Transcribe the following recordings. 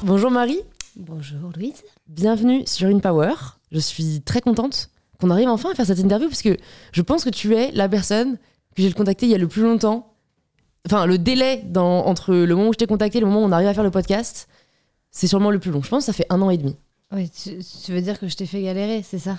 Bonjour Marie. Bonjour Louise. Bienvenue sur InPower. Je suis très contente qu'on arrive enfin à faire cette interview parce que je pense que tu es la personne que j'ai contactée il y a le plus longtemps. Enfin, le délai entre le moment où je t'ai contacté et le moment où on arrive à faire le podcast, c'est sûrement le plus long. Je pense que ça fait 1 an et demi. Oui, tu veux dire que je t'ai fait galérer, c'est ça?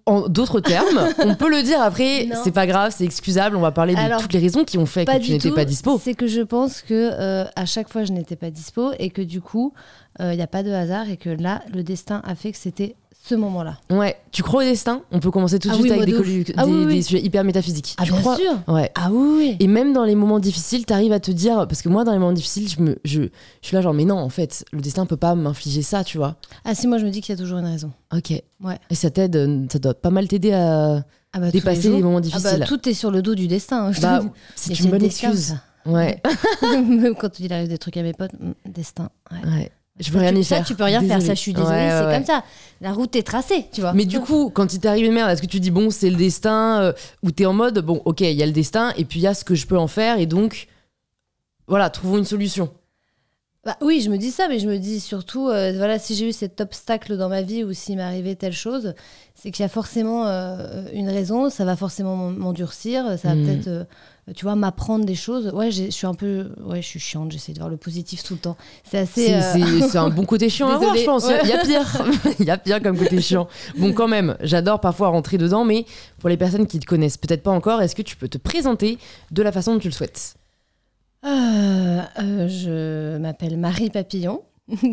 En d'autres termes, on peut le dire après, Non. c'est pas grave, c'est excusable, on va parler de toutes les raisons qui ont fait que tu n'étais pas dispo. C'est que je pense que à chaque fois je n'étais pas dispo et que du coup il n'y a pas de hasard et que là le destin a fait que c'était ce moment-là. Ouais, tu crois au destin? On peut commencer tout de suite avec des sujets hyper métaphysiques. Ah, bien sûr. Ouais. Ah oui. Et même dans les moments difficiles, t'arrives à te dire, parce que moi dans les moments difficiles, je suis là genre mais non en fait, le destin peut pas m'infliger ça, tu vois. Ah si, moi je me dis qu'il y a toujours une raison. Ok. Ouais. Et ça t'aide, ça doit pas mal t'aider à dépasser les moments difficiles. Tout est sur le dos du destin. C'est une bonne excuse. Ouais. Même quand il arrive des trucs à mes potes, destin. Ouais. Je peux rien y faire. Ça, tu peux rien faire. Ça, je suis désolée. C'est comme ça. La route est tracée, tu vois. Mais du coup, quand il t'arrive une merde, est-ce que tu dis bon, c'est le destin, ou t'es en mode bon, ok, il y a le destin, et puis il y a ce que je peux en faire, et donc voilà, trouvons une solution. Bah oui, je me dis ça, mais je me dis surtout, voilà, si j'ai eu cet obstacle dans ma vie ou s'il m'arrivait telle chose, c'est qu'il y a forcément une raison, ça va forcément m'endurcir, ça va peut-être, tu vois, m'apprendre des choses. Ouais, je suis chiante, j'essaie de voir le positif tout le temps. C'est assez... C'est un bon côté chiant à voir, je pense. Ouais. Il y a pire. Il y a pire comme côté chiant. Bon, quand même, j'adore parfois rentrer dedans, mais pour les personnes qui te connaissent peut-être pas encore, est-ce que tu peux te présenter de la façon dont tu le souhaites? Je m'appelle Marie Papillon.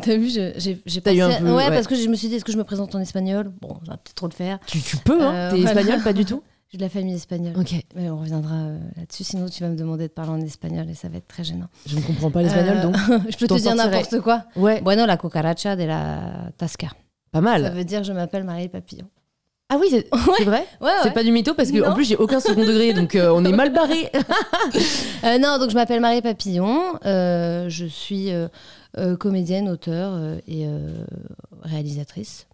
T'as vu, j'ai T'as eu un peu, ouais, parce que je me suis dit, est-ce que je me présente en espagnol? Bon, j'ai peut-être trop le faire. Tu peux, hein. T'es espagnole, pas du tout? J'ai de la famille espagnole. Ok. Mais on reviendra là-dessus, sinon tu vas me demander de parler en espagnol et ça va être très gênant. Je ne comprends pas l'espagnol, donc je peux te dire n'importe quoi. Ouais. Bueno, la cucaracha de la tasca. Pas mal. Ça veut dire je m'appelle Marie Papillon. Ah oui, c'est vrai? Ouais. C'est pas du mytho parce que en plus j'ai aucun second degré, donc on est mal barré. Non, donc je m'appelle Marie Papillon. Je suis comédienne, auteure et réalisatrice.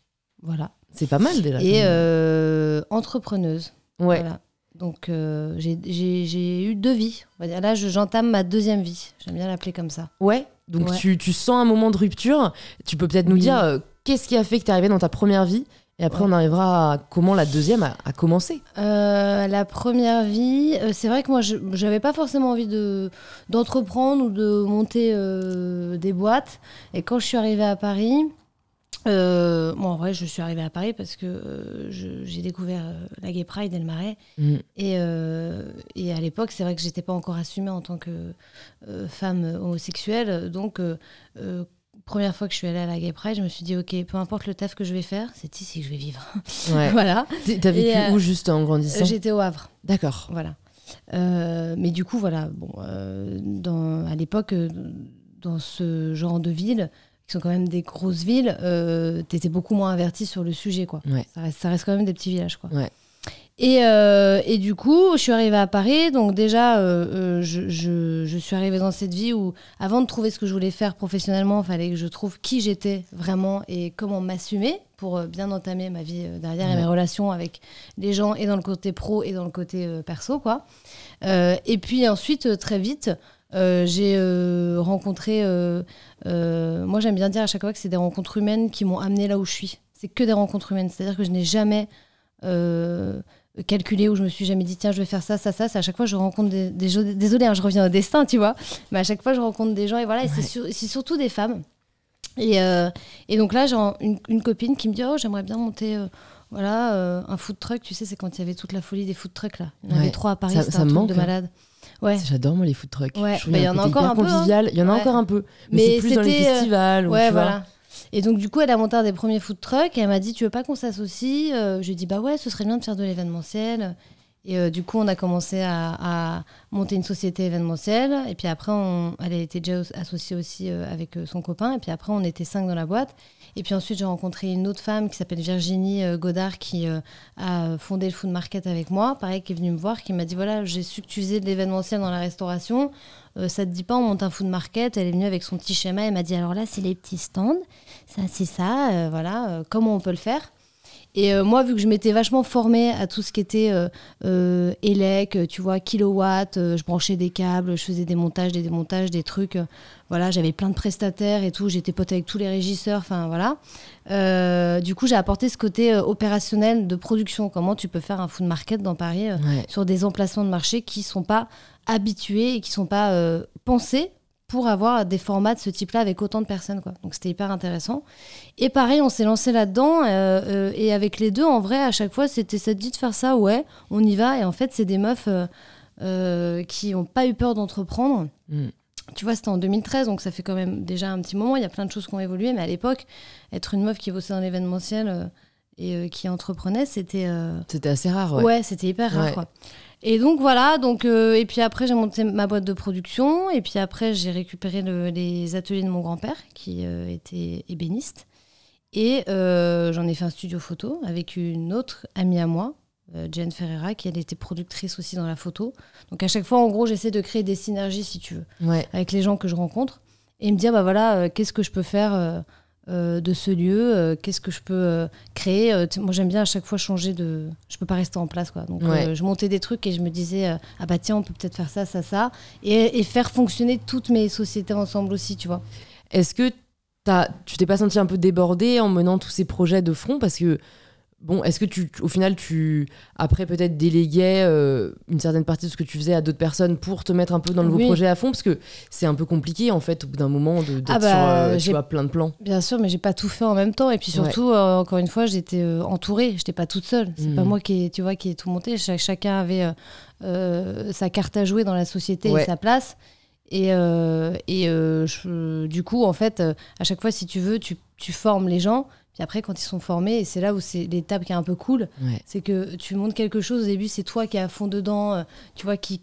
Voilà. C'est pas mal déjà. Et entrepreneuse. Ouais. Voilà. Donc j'ai eu 2 vies. On va dire. Là, j'entame ma 2e vie. J'aime bien l'appeler comme ça. Ouais. Donc tu sens un moment de rupture. Tu peux peut-être nous dire qu'est-ce qui a fait que t'es arrivée dans ta première vie? Et après, on arrivera à comment la deuxième a commencé. La première vie, c'est vrai que moi, j'avais pas forcément envie d'entreprendre ou de monter des boîtes. Et quand je suis arrivée à Paris, en vrai, je suis arrivée à Paris parce que j'ai découvert la Gay Pride et le Marais. Et à l'époque, c'est vrai que j'étais pas encore assumée en tant que femme homosexuelle. Donc, première fois que je suis allée à la Gay Pride, je me suis dit, ok, peu importe le taf que je vais faire, c'est ici que je vais vivre. Ouais. Voilà. T'as vécu où juste en grandissant? J'étais au Havre. D'accord. Voilà. Mais du coup, voilà, bon, à l'époque, dans ce genre de villes, qui sont quand même des grosses villes, t'étais beaucoup moins avertie sur le sujet, quoi. Ouais. Ça reste quand même des petits villages, quoi. Ouais. Et du coup, je suis arrivée à Paris. Donc déjà, je suis arrivée dans cette vie où, avant de trouver ce que je voulais faire professionnellement, il fallait que je trouve qui j'étais vraiment et comment m'assumer pour bien entamer ma vie derrière et mes relations avec les gens, et dans le côté pro et dans le côté perso, quoi. Et puis ensuite, très vite, j'ai rencontré... moi, j'aime bien dire à chaque fois que c'est des rencontres humaines qui m'ont amenée là où je suis. C'est que des rencontres humaines. C'est-à-dire que je n'ai jamais... calculé, où je me suis jamais dit tiens je vais faire ça. C'est à chaque fois je rencontre des gens, désolée, je reviens au destin, tu vois, mais à chaque fois je rencontre des gens et voilà, et c'est surtout des femmes et donc là j'ai une copine qui me dit oh j'aimerais bien monter un food truck, tu sais, c'est quand il y avait toute la folie des food trucks là, il y en avait 3 à Paris, c'était un truc de malade. Ouais. J'adore moi les food trucks. Ouais. Il y en a encore un peu. Il y en a encore un peu. Mais c'est plus dans les festivals. Ouais, voilà. Et donc, du coup, elle a monté un des premiers food trucks et elle m'a dit, tu veux pas qu'on s'associe? Je lui ai dit, bah ouais, ce serait bien de faire de l'événementiel. Et du coup, on a commencé à monter une société événementielle. Et puis après, elle était déjà associée aussi avec son copain. Et puis après, on était 5 dans la boîte. Et puis ensuite, j'ai rencontré une autre femme qui s'appelle Virginie Godard, qui a fondé le Food Market avec moi. Pareil, qui est venue me voir, qui m'a dit, voilà, j'ai su que tu faisais de l'événementiel dans la restauration. Ça te dit pas, on monte un Food Market? Elle est venue avec son petit schéma. Elle m'a dit, alors là, c'est les petits stands. Ça, c'est ça. Voilà, comment on peut le faire? Et moi, vu que je m'étais vachement formée à tout ce qui était élec, tu vois, kilowatts, je branchais des câbles, je faisais des montages, des démontages, des trucs. Voilà, j'avais plein de prestataires et tout. J'étais pote avec tous les régisseurs, enfin voilà. Du coup, j'ai apporté ce côté opérationnel de production. Comment tu peux faire un food market dans Paris sur des emplacements de marché qui ne sont pas habitués et qui ne sont pas pensés pour avoir des formats de ce type-là avec autant de personnes, quoi. Donc, c'était hyper intéressant. Et pareil, on s'est lancé là-dedans. Et avec les deux, en vrai, à chaque fois, c'était ça te dit de faire ça, ouais, on y va. Et en fait, c'est des meufs qui n'ont pas eu peur d'entreprendre. Tu vois, c'était en 2013, donc ça fait quand même déjà un petit moment. Il y a plein de choses qui ont évolué. Mais à l'époque, être une meuf qui bossait dans l'événementiel et qui entreprenait, c'était... C'était assez rare, ouais, c'était hyper rare, quoi. Et donc voilà, et puis après j'ai monté ma boîte de production, et puis après j'ai récupéré les ateliers de mon grand-père qui était ébéniste, et j'en ai fait un studio photo avec une autre amie à moi, Jen Ferreira, qui elle était productrice aussi dans la photo. Donc à chaque fois, en gros, j'essaie de créer des synergies, si tu veux, avec les gens que je rencontre, et me dire, bah voilà, qu'est-ce que je peux faire de ce lieu, qu'est-ce que je peux créer. Moi, j'aime bien à chaque fois changer de... Je peux pas rester en place, quoi. Donc, je montais des trucs et je me disais, ah bah tiens, on peut peut-être faire ça, et faire fonctionner toutes mes sociétés ensemble aussi, tu vois. Est-ce que tu t'es pas senti un peu débordée en menant tous ces projets de front? Parce que, bon, est-ce que au final, après peut-être déléguais une certaine partie de ce que tu faisais à d'autres personnes pour te mettre un peu dans le nouveau projet à fond? Parce que c'est un peu compliqué, en fait, au bout d'un moment, d'être sur plein de plans. Bien sûr, mais j'ai pas tout fait en même temps. Et puis surtout, encore une fois, j'étais entourée. J'étais pas toute seule. C'est pas moi qui ai tout monté. Chacun avait sa carte à jouer dans la société et sa place. Et du coup, en fait, à chaque fois, si tu veux, tu formes les gens. Puis après, quand ils sont formés, et c'est là où c'est l'étape qui est un peu cool, c'est que tu montes quelque chose, au début, c'est toi qui es à fond dedans, tu vois, qui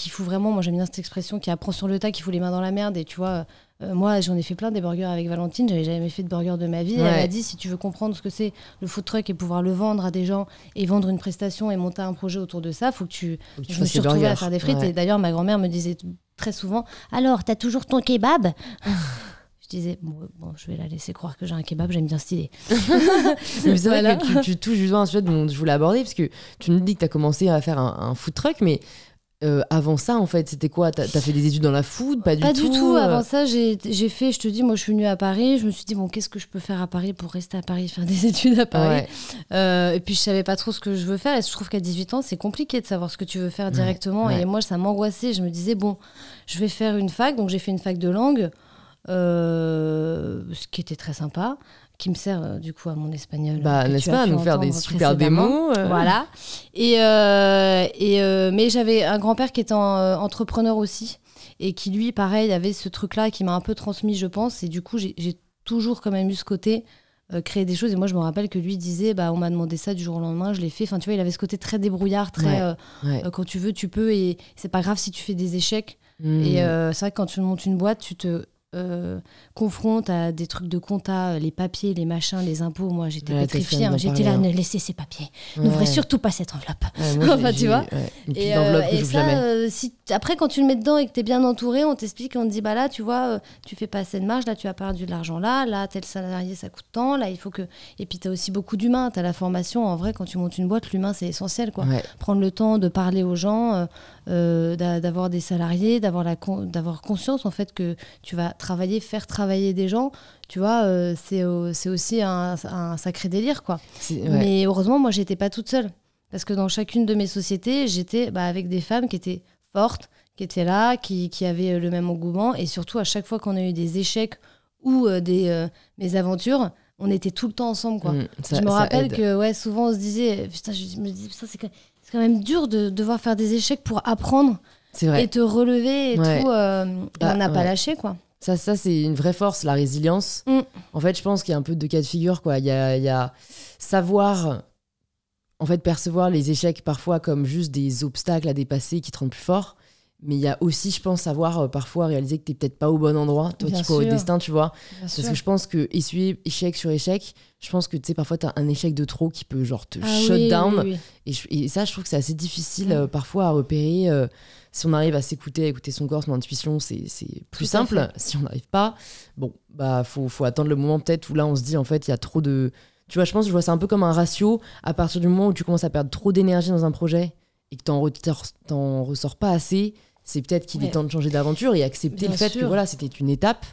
fout vraiment, moi j'aime bien cette expression, qui apprend sur le tas, qui fout les mains dans la merde. Et tu vois, moi j'en ai fait plein des burgers avec Valentine, j'avais jamais fait de burger de ma vie. Et elle m'a dit, si tu veux comprendre ce que c'est le food truck et pouvoir le vendre à des gens et vendre une prestation et monter un projet autour de ça, faut que je me suis retrouvée à faire des frites. Et d'ailleurs, ma grand-mère me disait très souvent, alors, t'as toujours ton kebab? Je disais, bon, je vais la laisser croire que j'ai un kebab, j'aime bien cette idée. C'est vrai que tu touches justement un sujet dont je voulais aborder, parce que tu nous dis que tu as commencé à faire un food truck, mais avant ça, en fait, c'était quoi? T'as fait des études dans la food? Pas du tout. Avant ça, j'ai fait, je te dis, moi je suis venue à Paris, je me suis dit, bon, qu'est-ce que je peux faire à Paris pour rester à Paris, faire des études à Paris? Et puis je savais pas trop ce que je veux faire, et je trouve qu'à 18 ans, c'est compliqué de savoir ce que tu veux faire directement. Et moi, ça m'angoissait. Je me disais, bon, je vais faire une fac, donc j'ai fait une fac de langue. Ce qui était très sympa, qui me sert du coup à mon espagnol. N'est-ce pas, à nous faire des super démos. Voilà. Mais j'avais un grand-père qui était entrepreneur aussi, et qui lui, pareil, avait ce truc-là qui m'a un peu transmis, je pense. Et du coup, j'ai toujours quand même eu ce côté créer des choses. Et moi, je me rappelle que lui disait, on m'a demandé ça du jour au lendemain, je l'ai fait. Enfin, tu vois, il avait ce côté très débrouillard, très quand tu veux, tu peux. Et c'est pas grave si tu fais des échecs. Et c'est vrai que quand tu montes une boîte, tu te confronte à des trucs de compta, les papiers, les machins, les impôts. Moi, j'étais pétrifiée. J'étais là, ne laissez ces papiers. N'ouvrez surtout pas cette enveloppe. Enfin, tu vois. Et ça, après, quand tu le mets dedans et que tu es bien entouré, on t'explique, on te dit, là, tu vois, tu fais pas assez de marge, là, tu as perdu de l'argent là, tel salarié, ça coûte tant, là, il faut que... Et puis, tu as aussi beaucoup d'humains. Tu as la formation. En vrai, quand tu montes une boîte, l'humain, c'est essentiel, quoi. Prendre le temps de parler aux gens, d'avoir des salariés, d'avoir conscience, en fait, que tu vas faire travailler des gens, tu vois, c'est aussi un sacré délire, quoi. Mais heureusement, moi, j'étais pas toute seule, parce que dans chacune de mes sociétés, j'étais avec des femmes qui étaient fortes, qui étaient là, qui avaient le même engouement, et surtout, à chaque fois qu'on a eu des échecs ou mes aventures, on était tout le temps ensemble, quoi. Je me rappelle que souvent, on se disait, putain, je me dis, c'est quand même dur de devoir faire des échecs pour apprendre et te relever et tout. On n'a pas lâché, quoi. Ça, c'est une vraie force, la résilience. En fait, je pense qu'il y a un peu deux cas de figure, quoi. Il y a savoir, en fait, percevoir les échecs parfois comme juste des obstacles à dépasser qui te rendent plus fort. Mais il y a aussi, je pense, savoir parfois réaliser que t'es peut-être pas au bon endroit, toi qui crois au destin, tu vois. Parce que je pense que essuyer échec sur échec, je pense que tu sais, parfois t'as un échec de trop qui peut genre te shut down. Oui. Et ça, je trouve que c'est assez difficile parfois à repérer. Si on arrive à s'écouter, à écouter son corps, son intuition, c'est plus simple. Si on n'arrive pas, faut attendre le moment peut-être où là on se dit en fait il y a trop de Tu vois, je pense que je vois ça un peu comme un ratio. À partir du moment où tu commences à perdre trop d'énergie dans un projet et que t'en ressors pas assez, c'est peut-être qu'il est temps de changer d'aventure et accepter le fait que voilà, c'était une étape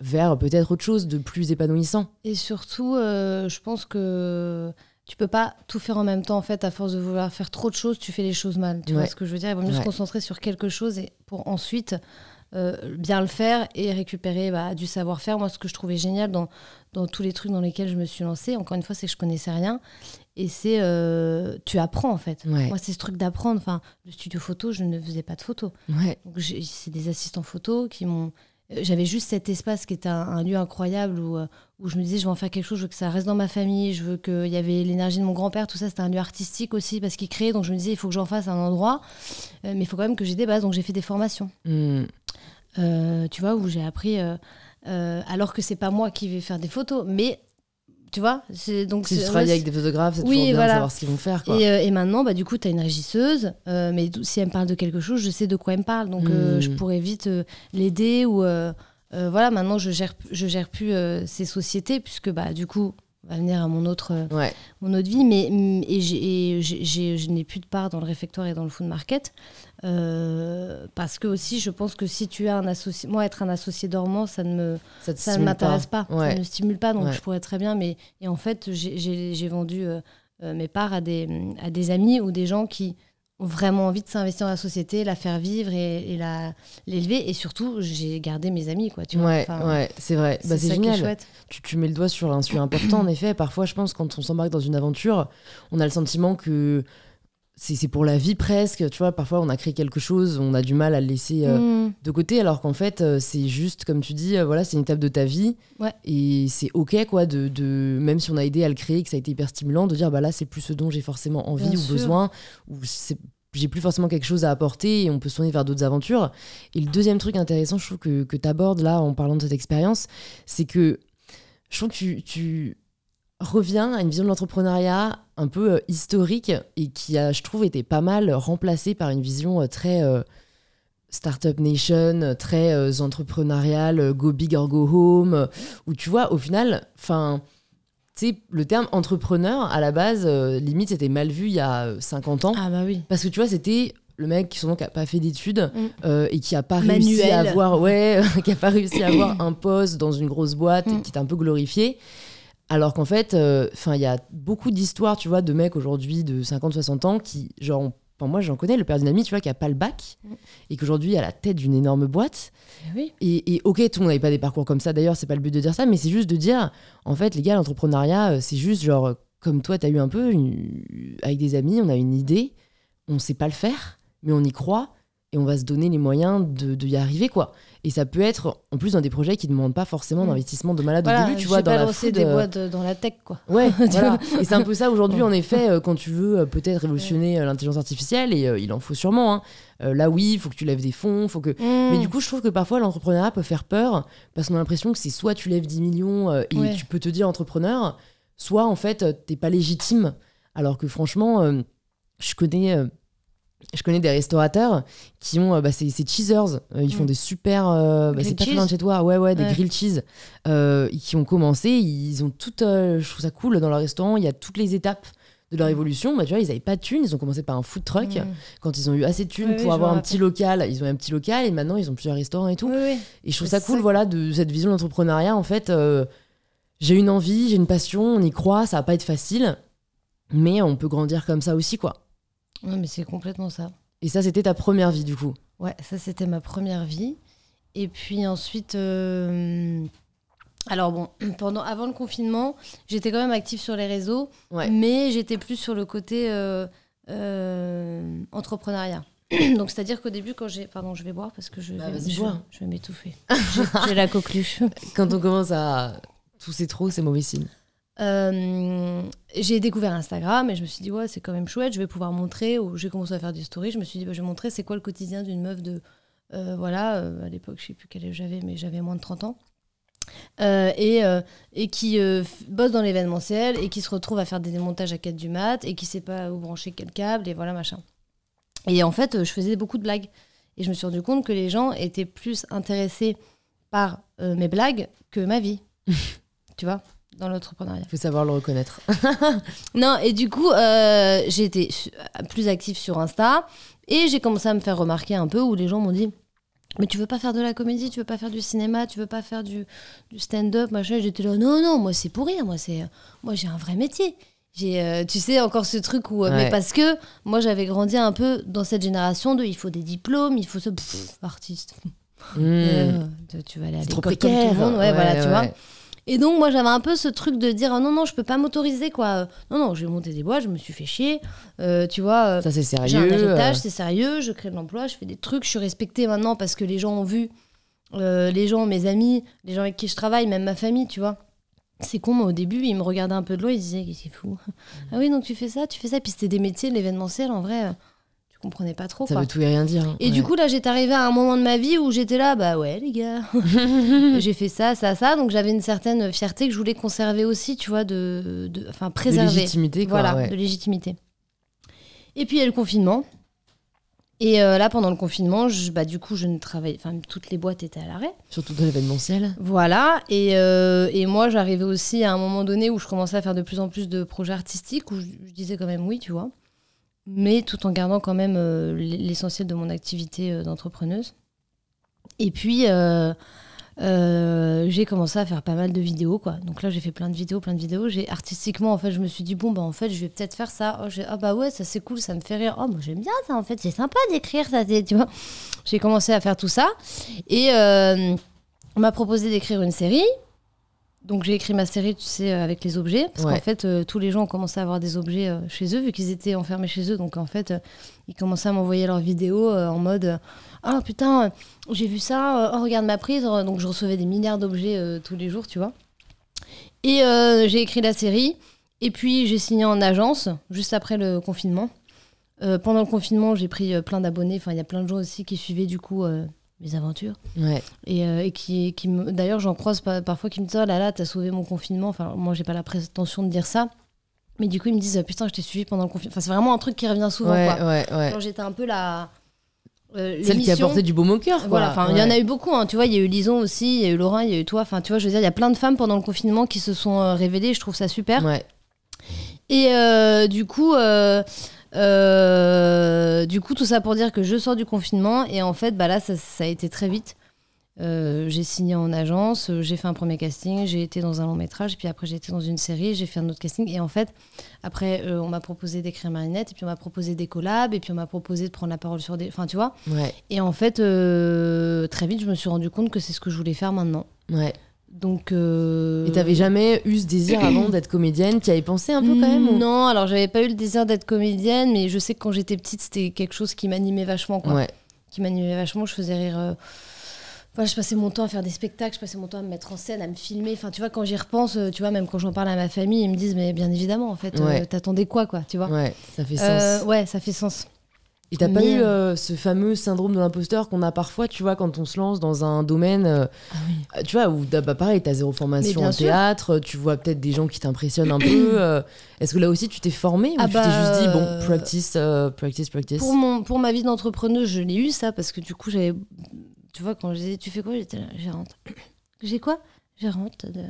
vers peut-être autre chose de plus épanouissant. Et surtout, je pense que tu peux pas tout faire en même temps. En fait, à force de vouloir faire trop de choses, tu fais les choses mal. Tu vois ce que je veux dire ? Il vaut mieux se concentrer sur quelque chose et pour ensuite bien le faire et récupérer du savoir-faire. Moi, ce que je trouvais génial dans tous les trucs dans lesquels je me suis lancée, encore une fois, c'est que je connaissais rien. Et c'est, tu apprends en fait. Moi, c'est ce truc d'apprendre. Enfin, le studio photo, je ne faisais pas de photos. Donc, c'est des assistants photo qui m'ont... J'avais juste cet espace qui était un lieu incroyable où je me disais, je veux en faire quelque chose, je veux que ça reste dans ma famille, je veux qu'il y avait l'énergie de mon grand-père, tout ça, c'était un lieu artistique aussi parce qu'il créait. Donc, je me disais, il faut que j'en fasse un endroit, mais il faut quand même que j'ai des bases. Donc, j'ai fait des formations. Tu vois, où j'ai appris, alors que c'est pas moi qui vais faire des photos, mais tu vois, si tu travailles avec des photographes, c'est toujours bien de savoir ce qu'ils vont faire, quoi. Et maintenant, du coup, tu as une régisseuse, mais si elle me parle de quelque chose, je sais de quoi elle me parle, donc je pourrais vite l'aider ou voilà. Maintenant, je gère plus ces sociétés puisque du coup, on va venir à mon autre vie, mais je n'ai plus de part dans le réfectoire et dans le food market. Parce que aussi je pense que si tu as un associé, moi être un associé dormant ça ne m'intéresse pas, ça ne me stimule pas, donc je pourrais très bien et en fait j'ai vendu mes parts à des amis ou des gens qui ont vraiment envie de s'investir dans la société, la faire vivre et l'élever, et surtout j'ai gardé mes amis, quoi, tu vois. C'est vrai, c'est génial. Tu mets le doigt sur un sujet important. En effet, parfois je pense quand on s'embarque dans une aventure, on a le sentiment que c'est pour la vie presque, tu vois. Parfois, on a créé quelque chose, on a du mal à le laisser de côté, alors qu'en fait, c'est juste, comme tu dis, voilà, c'est une étape de ta vie. Et c'est OK, quoi, même si on a aidé à le créer, que ça a été hyper stimulant, de dire, là, c'est plus ce dont j'ai forcément envie ou besoin, ou j'ai plus forcément quelque chose à apporter et on peut se tourner vers d'autres aventures. Et le deuxième truc intéressant, je trouve, que tu abordes là, en parlant de cette expérience, c'est que je trouve que tu revient à une vision de l'entrepreneuriat un peu historique et qui a, je trouve, été pas mal remplacée par une vision très Startup Nation, très entrepreneuriale, go big or go home, où tu vois, au final, le terme entrepreneur, à la base, limite, c'était mal vu il y a 50 ans. Ah bah oui. Parce que tu vois, c'était le mec qui n'a pas fait d'études et qui n'a pas réussi à avoir, qui a pas réussi à avoir un poste dans une grosse boîte et qui était un peu glorifié. Alors qu'en fait, il y a beaucoup d'histoires, tu vois, de mecs aujourd'hui de 50-60 ans qui, genre, moi j'en connais, le père d'une amie, tu vois, qui a pas le bac et qu'aujourd'hui est à la tête d'une énorme boîte. Et ok, tout le monde n'avait pas des parcours comme ça, d'ailleurs, c'est pas le but de dire ça, mais c'est juste de dire, en fait, les gars, l'entrepreneuriat, c'est juste genre, comme toi, t'as eu un peu, avec des amis, on a une idée, on sait pas le faire, mais on y croit et on va se donner les moyens de y arriver, quoi. Et ça peut être, en plus, dans des projets qui ne demandent pas forcément d'investissement de malade au début, tu vois, dans la food. Des boîtes dans la tech, quoi. Ouais, voilà. Et c'est un peu ça aujourd'hui, en effet, quand tu veux peut-être révolutionner l'intelligence artificielle, et il en faut sûrement, hein. Là, oui, il faut que tu lèves des fonds, faut que... Mais du coup, je trouve que parfois, l'entrepreneuriat peut faire peur, parce qu'on a l'impression que c'est soit tu lèves 10 millions et tu peux te dire entrepreneur, soit, en fait, t'es pas légitime. Alors que franchement, je connais des restaurateurs qui ont ces cheesers, ils font des super c'est pas très loin de chez toi, des grilled cheese qui ont commencé, ils ont tout je trouve ça cool, dans leur restaurant il y a toutes les étapes de leur évolution. Tu vois, ils avaient pas de thunes, ils ont commencé par un food truck, quand ils ont eu assez de thunes pour avoir un petit local, ils ont eu un petit local et maintenant ils ont plusieurs restaurants et tout. Et je trouve ça cool, voilà, de cette vision de l'entrepreneuriat. En fait, j'ai une envie, j'ai une passion, on y croit, ça va pas être facile, mais on peut grandir comme ça aussi, quoi. Ouais, mais c'est complètement ça. Et ça, c'était ta première vie, du coup? Ouais, ça, c'était ma première vie. Et puis ensuite... Alors bon, avant le confinement, j'étais quand même active sur les réseaux, mais j'étais plus sur le côté entrepreneuriat. Donc, c'est-à-dire qu'au début, quand j'ai... Pardon, je vais boire parce que je vais m'étouffer. J'ai la coqueluche. Quand on commence à tousser trop, c'est mauvais signe. J'ai découvert Instagram et je me suis dit c'est quand même chouette, je vais pouvoir montrer, ou j'ai commencé à faire des stories, je me suis dit je vais montrer c'est quoi le quotidien d'une meuf de à l'époque je sais plus quel âge j'avais, mais j'avais moins de 30 ans et qui bosse dans l'événementiel et qui se retrouve à faire des démontages à 4 du mat et qui sait pas où brancher quel câble et voilà machin. Et en fait je faisais beaucoup de blagues et je me suis rendu compte que les gens étaient plus intéressés par mes blagues que ma vie. Tu vois. dans l'entrepreneuriat. Faut savoir le reconnaître. Non, et du coup, j'ai été plus active sur Insta et j'ai commencé à me faire remarquer un peu où les gens m'ont dit mais tu veux pas faire de la comédie, tu veux pas faire du cinéma, tu veux pas faire du stand-up, machin. Et j'étais là, non, moi c'est pour rire, moi j'ai un vrai métier. J'ai, tu sais, encore ce truc où... mais parce que moi j'avais grandi un peu dans cette génération de il faut des diplômes, il faut artiste. Tu vas aller à l'école comme tout le monde, voilà, tu vois. Et donc, moi, j'avais un peu ce truc de dire non, je peux pas m'autoriser, quoi. Non, je vais monter des boîtes, je me suis fait chier. Tu vois, ça, c'est sérieux. J'ai un héritage, c'est sérieux, je crée de l'emploi, je fais des trucs, je suis respectée maintenant parce que les gens ont vu, les gens, mes amis, les gens avec qui je travaille, même ma famille, tu vois. C'est con, mais au début, ils me regardaient un peu de loin, ils disaient, c'est fou. Ah oui, donc tu fais ça. Puis c'était des métiers, de l'événementiel, en vrai... Je comprenais pas trop, ça quoi. veut tout et rien dire. Et du coup, là, j'étais arrivée à un moment de ma vie où j'étais là, bah ouais, les gars. J'ai fait ça. Donc j'avais une certaine fierté que je voulais conserver aussi, tu vois, enfin, préserver. De légitimité, quoi. Voilà, de légitimité. Et puis, il y a le confinement. Et là, pendant le confinement, du coup, je ne travaillais... Enfin, toutes les boîtes étaient à l'arrêt. Surtout dans l'événementiel. Voilà. Et moi, j'arrivais aussi à un moment donné où je commençais à faire de plus en plus de projets artistiques, où je disais quand même oui, tu vois. Mais tout en gardant quand même l'essentiel de mon activité d'entrepreneuse. Et puis, j'ai commencé à faire pas mal de vidéos, quoi. Donc là, j'ai fait plein de vidéos. Artistiquement, en fait, je me suis dit, bon, bah, en fait, je vais peut-être faire ça. Ah bah ouais, ça, c'est cool, ça me fait rire. Oh, moi, j'aime bien ça, en fait. C'est sympa d'écrire, ça, tu vois. J'ai commencé à faire tout ça. Et on m'a proposé d'écrire une série. Donc j'ai écrit ma série, tu sais, avec les objets. Parce qu'en fait, tous les gens ont commencé à avoir des objets chez eux, vu qu'ils étaient enfermés chez eux. Donc en fait, ils commençaient à m'envoyer leurs vidéos en mode « Ah putain, j'ai vu ça, oh regarde ma prise ». Donc je recevais des milliards d'objets tous les jours, tu vois. Et j'ai écrit la série. Et puis j'ai signé en agence, juste après le confinement. Pendant le confinement, j'ai pris plein d'abonnés. Enfin, il y a plein de gens aussi qui suivaient du coup... mes aventures. Et qui d'ailleurs, j'en croise parfois qui me disent « Oh là là, t'as sauvé mon confinement ». Enfin, moi, j'ai pas la prétention de dire ça. Mais du coup, ils me disent « Putain, je t'ai suivi pendant le confinement ». Enfin, c'est vraiment un truc qui revient souvent, quoi. Alors, j'étais un peu celle qui apportait du baume au cœur, quoi. Voilà, enfin, il y en a eu beaucoup, hein. Tu vois, il y a eu Lison aussi, il y a eu Laurent, il y a eu toi. Enfin, tu vois, je veux dire, il y a plein de femmes pendant le confinement qui se sont révélées. Je trouve ça super. Et du coup, tout ça pour dire que je sors du confinement et en fait, bah là, ça a été très vite. J'ai signé en agence, j'ai fait un premier casting, j'ai été dans un long métrage, puis après j'ai été dans une série, j'ai fait un autre casting. Et en fait, après, on m'a proposé d'écrire Marinette, et puis on m'a proposé des collabs, et puis on m'a proposé de prendre la parole sur des... Enfin, tu vois. Et en fait, très vite, je me suis rendu compte que c'est ce que je voulais faire maintenant. Donc, Et t'avais jamais eu ce désir avant d'être comédienne? Tu y avais pensé un peu quand même Non, alors j'avais pas eu le désir d'être comédienne, mais je sais que quand j'étais petite, c'était quelque chose qui m'animait vachement, quoi. Qui m'animait vachement, je faisais rire... Voilà, je passais mon temps à faire des spectacles, je passais mon temps à me mettre en scène, à me filmer. Enfin, tu vois, quand j'y repense, tu vois, même quand j'en parle à ma famille, ils me disent, mais bien évidemment, en fait, t'attendais quoi, tu vois. Ça fait sens. Ça fait sens. Et t'as pas eu ce fameux syndrome de l'imposteur qu'on a parfois, tu vois, quand on se lance dans un domaine, tu vois, où pareil, t'as zéro formation en théâtre, tu vois peut-être des gens qui t'impressionnent un peu. Est-ce que là aussi tu t'es formée ou tu t'es juste dit, bon, practice Pour ma vie d'entrepreneuse, je l'ai eu ça, parce que du coup, j'avais... Tu vois, quand je disais, tu fais quoi? J'étais là, gérante. J'ai quoi? Gérante de...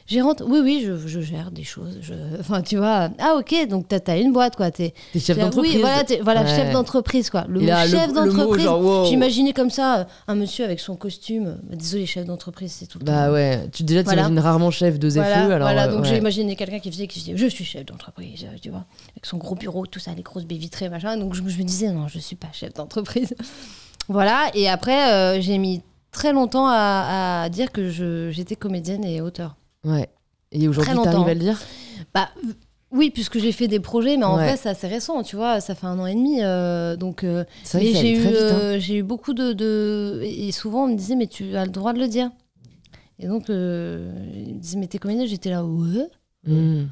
Gérante, oui, je gère des choses. Enfin, tu vois, ok, donc t'as une boîte, quoi. T'es chef d'entreprise. Oui, voilà, chef d'entreprise, quoi. Le mot chef d'entreprise, j'imaginais comme ça, un monsieur avec son costume. Désolé, chef d'entreprise, c'est tout le temps. Bah ouais, déjà, t'imagines rarement chef de ZFE. Voilà, donc j'ai imaginé quelqu'un qui disait, je suis chef d'entreprise, tu vois, avec son gros bureau, tout ça, les grosses baies vitrées, machin. Donc je me disais, non, je suis pas chef d'entreprise. Voilà, et après, j'ai mis très longtemps à dire que j'étais comédienne et auteure. Et aujourd'hui, t'arrives à le dire? Bah, oui, puisque j'ai fait des projets, mais en fait, c'est assez récent, tu vois, ça fait 1 an et demi. Donc, mais j'ai eu beaucoup de... Et souvent, on me disait, mais tu as le droit de le dire. Et donc, ils me disaient, mais t'es comédienne? J'étais là, ouais. Oui.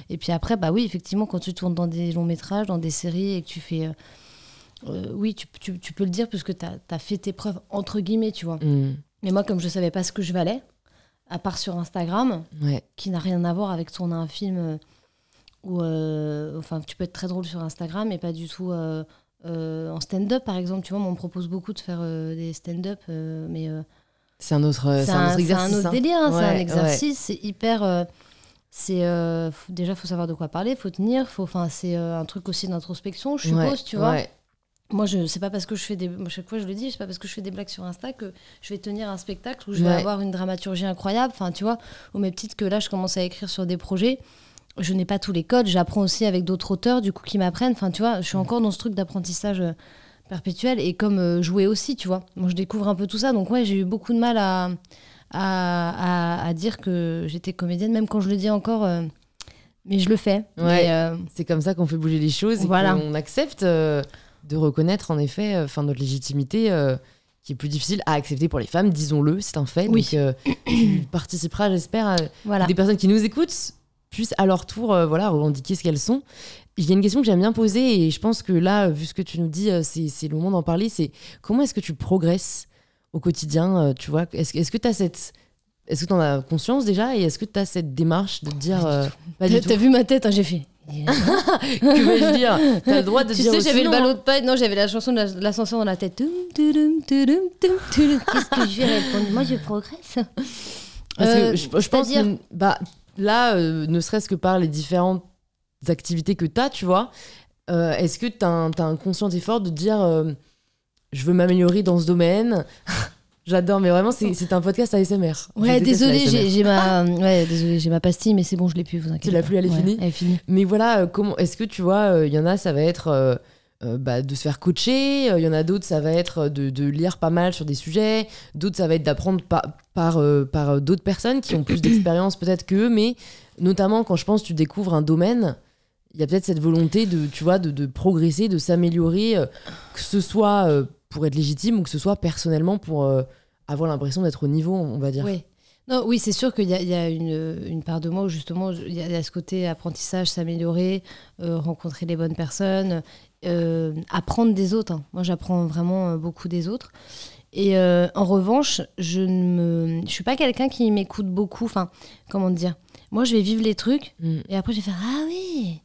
Et puis après, bah oui, effectivement, quand tu tournes dans des longs métrages, dans des séries, et que tu fais... oui, tu peux le dire puisque t'as fait tes preuves, entre guillemets, tu vois. Mais moi, comme je savais pas ce que je valais, à part sur Instagram, qui n'a rien à voir avec tourner un film où enfin, tu peux être très drôle sur Instagram, mais pas du tout en stand-up, par exemple. Tu vois, on me propose beaucoup de faire des stand-up, mais C'est un autre exercice. C'est un autre délire, hein, c'est un Ouais, exercice, c'est hyper... déjà, faut savoir de quoi parler, faut tenir, c'est un truc aussi d'introspection, je suppose, tu vois. Ouais. Moi, c'est pas parce que je fais chaque fois je le dis, c'est pas parce que je fais des blagues sur Insta que je vais tenir un spectacle où je vais avoir une dramaturgie incroyable. Enfin, tu vois, au même titre que là, je commence à écrire sur des projets. Je n'ai pas tous les codes, j'apprends aussi avec d'autres auteurs, du coup, qui m'apprennent. Enfin, tu vois, je suis encore dans ce truc d'apprentissage perpétuel et comme jouer aussi, tu vois. Moi, je découvre un peu tout ça, donc ouais, j'ai eu beaucoup de mal à dire que j'étais comédienne, même quand je le dis encore. Mais je le fais. Ouais. Et, c'est comme ça qu'on fait bouger les choses et qu'on accepte de reconnaître en effet notre légitimité qui est plus difficile à accepter pour les femmes, disons-le, c'est un fait. Oui. Donc tu participeras, j'espère, des personnes qui nous écoutent puissent à leur tour revendiquer ce qu'elles sont. Il y a une question que j'aime bien poser et je pense que là, vu ce que tu nous dis, c'est le moment d'en parler, c'est comment est-ce que tu progresses au quotidien, tu vois, est-ce que tu as cette... Est-ce que tu en as conscience déjà et est-ce que tu as cette démarche de te dire... T'as vu ma tête, hein, j'ai fait... Que vais-je dire? T'as le droit de dire Tu sais, aussi j'avais le non, ballot de paille. Non, j'avais la chanson de l'ascenseur dans la tête. Qu'est-ce que je vais répondre? Moi, je progresse. Parce que je pense que là, ne serait-ce que par les différentes activités que t'as, tu vois, est-ce que t'as un conscient effort de dire je veux m'améliorer dans ce domaine? J'adore, mais vraiment, c'est un podcast ASMR. Ouais, désolée, j'ai ma pastille, mais c'est bon, je l'ai plus, vous inquiétez pas. Tu l'as plus, elle est finie. Elle est finie. Mais voilà, comment est-ce que tu vois, il y en a, ça va être de se faire coacher, il y en a d'autres, ça va être de lire pas mal sur des sujets, d'autres, ça va être d'apprendre par d'autres personnes qui ont plus d'expérience peut-être qu'eux, mais notamment quand je pense que tu découvres un domaine, il y a peut-être cette volonté de progresser, de s'améliorer, que ce soit pour être légitime ou que ce soit personnellement pour avoir l'impression d'être au niveau, on va dire. Oui. Non, oui, c'est sûr qu'il y a une part de moi où justement il y a ce côté apprentissage, s'améliorer, rencontrer les bonnes personnes, apprendre des autres. Hein. Moi, j'apprends vraiment beaucoup des autres. Et en revanche, je suis pas quelqu'un qui m'écoute beaucoup. Enfin, comment dire? Moi, je vais vivre les trucs et après, je vais faire ah oui.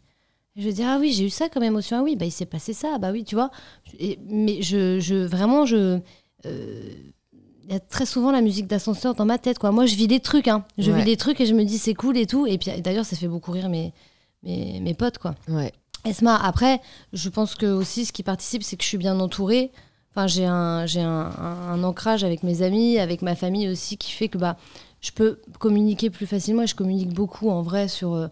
Je vais dire ah oui, j'ai eu ça comme émotion. Ah oui, bah il s'est passé ça. Bah oui, tu vois. Mais vraiment, il y a très souvent la musique d'ascenseur dans ma tête, quoi. Moi, je vis des trucs, hein. Je vis des trucs et je me dis c'est cool et tout. Et puis d'ailleurs, ça fait beaucoup rire mes potes, quoi. Ouais. Esma, après, je pense que aussi ce qui participe, c'est que je suis bien entourée. Enfin, j'ai un ancrage avec mes amis, avec ma famille aussi, qui fait que je peux communiquer plus facilement. Et je communique beaucoup en vrai sur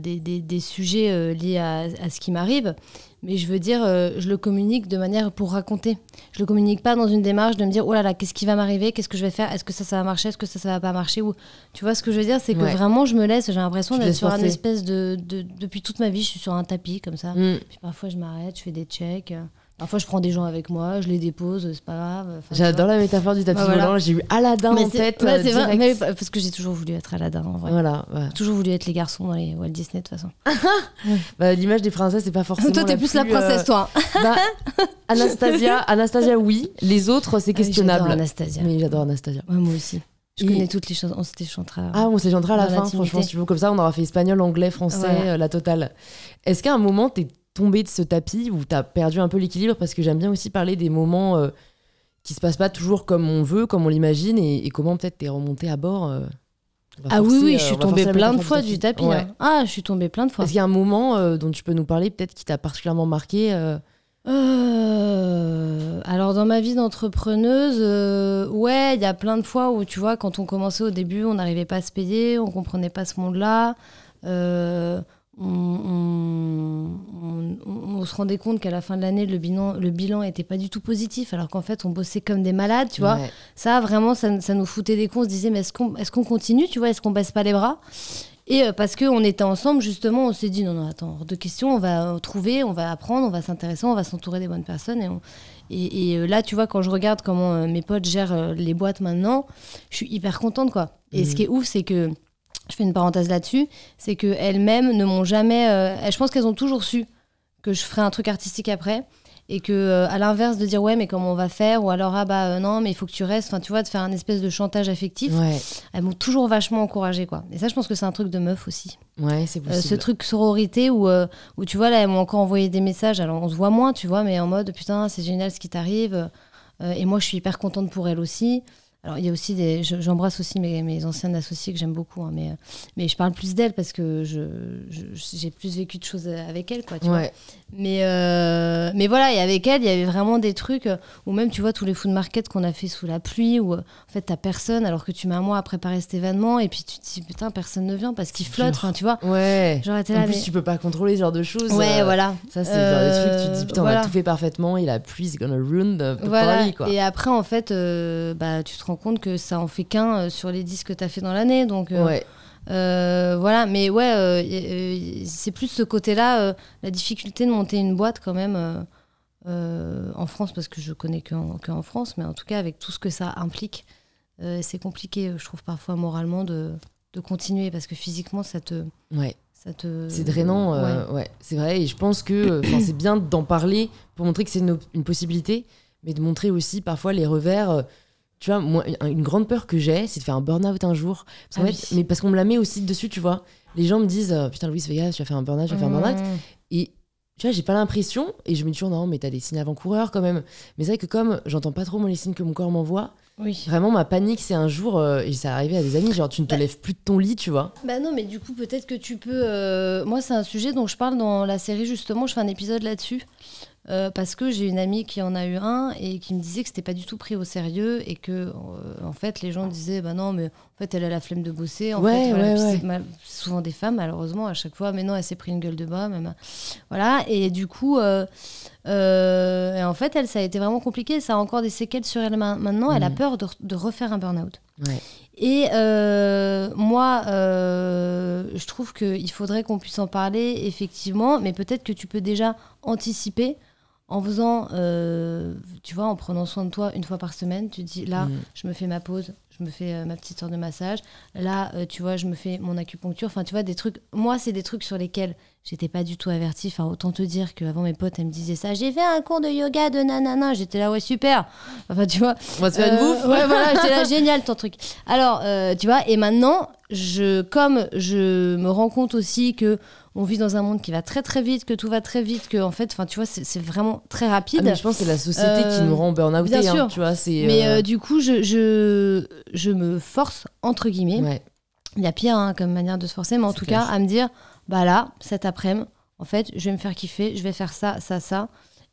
des sujets liés à ce qui m'arrive. Mais je veux dire, je le communique de manière pour raconter. Je le communique pas dans une démarche de me dire, oh là là, qu'est-ce qui va m'arriver? Qu'est-ce que je vais faire? Est-ce que ça va marcher? Est-ce que ça va pas marcher? Ou, tu vois ce que je veux dire? C'est que vraiment, je me laisse, j'ai l'impression d'être sur un espèce depuis toute ma vie, je suis sur un tapis comme ça. Puis parfois, je m'arrête, je fais des checks. Parfois, je prends des gens avec moi, je les dépose, c'est pas grave. Enfin, j'adore la métaphore du tapis volant. J'ai eu Aladdin en tête. C'est vrai, mais parce que j'ai toujours voulu être Aladdin en vrai. Voilà. J'ai toujours voulu être les garçons dans les Walt Disney de toute façon. L'image des princesses, c'est pas forcément. Toi, t'es plus la princesse, toi. Anastasia, oui. Les autres, c'est questionnable. J'adore Anastasia. Mais j'adore Anastasia. Ouais, moi aussi. Je connais toutes les choses. On s'était chantera. Ah, on s'est chantera à la fin, franchement, si tu veux. Comme ça, on aura fait espagnol, anglais, français, la totale. Est-ce qu'à un moment, t'es tombé de ce tapis où t'as perdu un peu l'équilibre? Parce que j'aime bien aussi parler des moments qui se passent pas toujours comme on veut, comme on l'imagine, et comment peut-être t'es remonté à bord. Oui, je suis tombée plein de fois du tapis. Ouais. Hein. Ah, je suis tombée plein de fois. Est-ce qu'il y a un moment dont tu peux nous parler, peut-être qui t'a particulièrement marqué Alors dans ma vie d'entrepreneuse, ouais, il y a plein de fois où tu vois, quand on commençait au début, on n'arrivait pas à se payer, on comprenait pas ce monde-là. On se rendait compte qu'à la fin de l'année, le bilan était pas du tout positif, alors qu'en fait, on bossait comme des malades, tu vois. Ça, vraiment, ça nous foutait des cons. On se disait, mais est-ce qu'on continue, tu vois? Est-ce qu'on baisse pas les bras? Et parce qu'on était ensemble, justement, on s'est dit, non, attends, hors de question, on va trouver, on va apprendre, on va s'intéresser, on va s'entourer des bonnes personnes. Et là, tu vois, quand je regarde comment mes potes gèrent les boîtes maintenant, je suis hyper contente, quoi. Et ce qui est ouf, c'est que je fais une parenthèse là-dessus, c'est qu'elles-mêmes ne m'ont jamais... je pense qu'elles ont toujours su que je ferais un truc artistique après, et que à l'inverse de dire ouais mais comment on va faire, ou alors non mais il faut que tu restes, enfin tu vois, de faire un espèce de chantage affectif, elles m'ont toujours vachement encouragée, quoi. Et ça, je pense que c'est un truc de meuf aussi. Ouais, c'est possible. Ce truc sororité où tu vois, là elles m'ont encore envoyé des messages, alors on se voit moins, tu vois, mais en mode putain c'est génial ce qui t'arrive. Et moi, je suis hyper contente pour elle aussi. Alors, il y a aussi j'embrasse aussi mes anciennes associées que j'aime beaucoup, hein, mais je parle plus d'elle parce que j'ai plus vécu de choses avec elle, quoi, tu vois. Mais voilà, et avec elle, il y avait vraiment des trucs où même, tu vois, tous les food market qu'on a fait sous la pluie, où en fait, t'as personne, alors que tu mets un mois à préparer cet événement, et puis tu te dis, putain, personne ne vient parce qu'il flotte, tu vois. Ouais. Genre, en plus, tu peux pas contrôler ce genre de choses. Ouais, voilà. Ça, c'est le genre de truc, tu te dis, putain, on a tout fait parfaitement, et la pluie, c'est gonna ruin the party, quoi. Et après, en fait, tu te rends compte que ça en fait qu'un sur les 10 que tu as fait dans l'année. Donc, voilà. Mais ouais, c'est plus ce côté-là, la difficulté de monter une boîte quand même en France, parce que je connais qu'en France, mais en tout cas, avec tout ce que ça implique, c'est compliqué, je trouve, parfois moralement de continuer, parce que physiquement, ça te... C'est drainant, c'est vrai. Et je pense que c'est bien d'en parler pour montrer que c'est une possibilité, mais de montrer aussi parfois les revers. Tu vois, moi, une grande peur que j'ai, c'est de faire un burn-out un jour. Mais parce qu'on me la met aussi dessus, tu vois. Les gens me disent, putain, Louise, fais gaffe, tu vas faire un burn-out, tu vas faire un burn-out. Et tu vois, j'ai pas l'impression, et je me dis toujours, non, mais t'as des signes avant-coureurs quand même. Mais c'est vrai que comme j'entends pas trop moi les signes que mon corps m'envoie, vraiment ma panique, c'est un jour, et ça arrivé à des amis, genre tu ne te lèves plus de ton lit, tu vois. Bah non, mais du coup, peut-être que tu peux. Moi, c'est un sujet dont je parle dans la série, justement, je fais un épisode là-dessus. Parce que j'ai une amie qui en a eu un et qui me disait que c'était pas du tout pris au sérieux et que en fait les gens disaient bah non mais en fait elle a la flemme de bosser c'est souvent des femmes malheureusement à chaque fois, mais non elle s'est pris une gueule de bois même, voilà, et du coup et en fait elle, ça a été vraiment compliqué, ça a encore des séquelles sur elle maintenant. Elle a peur de refaire un burn-out. Et moi, je trouve qu'il faudrait qu'on puisse en parler, effectivement, mais peut-être que tu peux déjà anticiper en faisant, tu vois, en prenant soin de toi une fois par semaine. Tu te dis, là, je me fais ma pause, je me fais ma petite heure de massage. Là, tu vois, je me fais mon acupuncture. Enfin, tu vois, des trucs... Moi, c'est des trucs sur lesquels j'étais pas du tout avertie. Enfin, autant te dire qu'avant, mes potes, elles me disaient ça. J'ai fait un cours de yoga de nanana. J'étais là, ouais, super. Enfin, tu vois... On va se faire une bouffe. Ouais, voilà, j'étais là, génial, ton truc. Alors, tu vois, et maintenant, comme je me rends compte aussi que on vit dans un monde qui va très très vite, que tout va très vite, que en fait, tu vois, c'est vraiment très rapide. Mais je pense que c'est la société qui nous rend burn-outés. Bien sûr. Tu vois, mais du coup, je me force, entre guillemets. Il y a pire comme manière de se forcer, mais en tout cas, à me dire, bah là, cet après-midi, en fait, je vais me faire kiffer, je vais faire ça, ça, ça.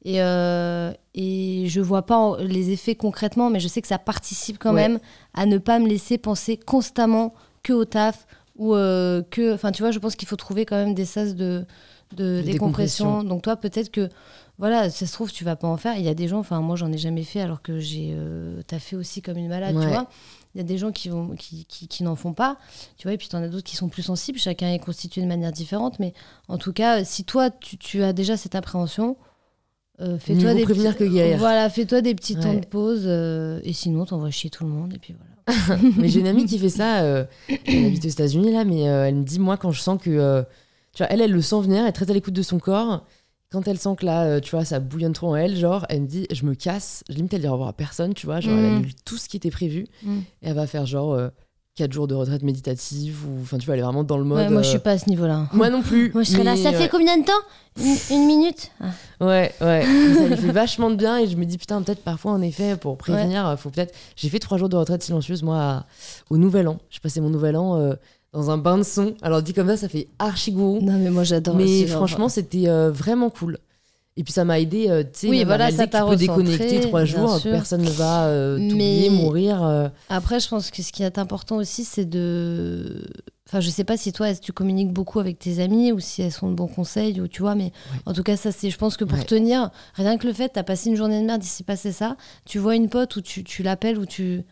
Et je vois pas les effets concrètement, mais je sais que ça participe quand même à ne pas me laisser penser constamment que au taf, ou enfin tu vois, je pense qu'il faut trouver quand même des sas de décompression. Donc toi, peut-être que voilà, ça se trouve tu vas pas en faire. Il y a des gens, enfin moi j'en ai jamais fait alors que j'ai taffé aussi comme une malade, tu vois. Il y a des gens qui n'en font pas, tu vois, et puis t'en as d'autres qui sont plus sensibles. Chacun est constitué de manière différente, mais en tout cas, si toi tu as déjà cette appréhension, fais-toi des prévenir que guérir. Voilà, fais-toi des petits temps de pause, et sinon t'envoies chier tout le monde et puis voilà. Mais j'ai une amie qui fait ça, elle habite aux États-Unis là, mais elle me dit, moi quand je sens que tu vois, elle le sent venir, elle est très à l'écoute de son corps. Quand elle sent que là, tu vois, ça bouillonne trop en elle, genre, elle me dit, je me casse, limite elle dit au revoir à personne, tu vois, genre elle annule tout ce qui était prévu et elle va faire genre 4 jours de retraite méditative, ou enfin tu vois, elle est vraiment dans le mode. Ouais, moi je suis pas à ce niveau-là. Moi non plus. Moi je serais là, ça fait combien de temps une minute. Ouais. Ça lui fait vachement de bien et je me dis putain, peut-être parfois en effet pour prévenir, faut peut-être. J'ai fait 3 jours de retraite silencieuse moi au Nouvel An. J'ai passé mon Nouvel An dans un bain de son. Alors dit comme ça fait archi gourou. Non mais moi j'adore. Mais franchement c'était vraiment cool. Et puis ça m'a aidé, tu sais, oui, voilà, ça tu peux déconnecter 3 jours, personne ne va t'oublier, mourir. Après, je pense que ce qui est important aussi, c'est de... Enfin, je sais pas si toi, tu communiques beaucoup avec tes amis ou si elles sont de bons conseils, ou tu vois, mais en tout cas, ça, c'est, je pense que pour tenir, rien que le fait, t'as passé une journée de merde, il s'est passé ça, tu vois une pote ou tu l'appelles ou tu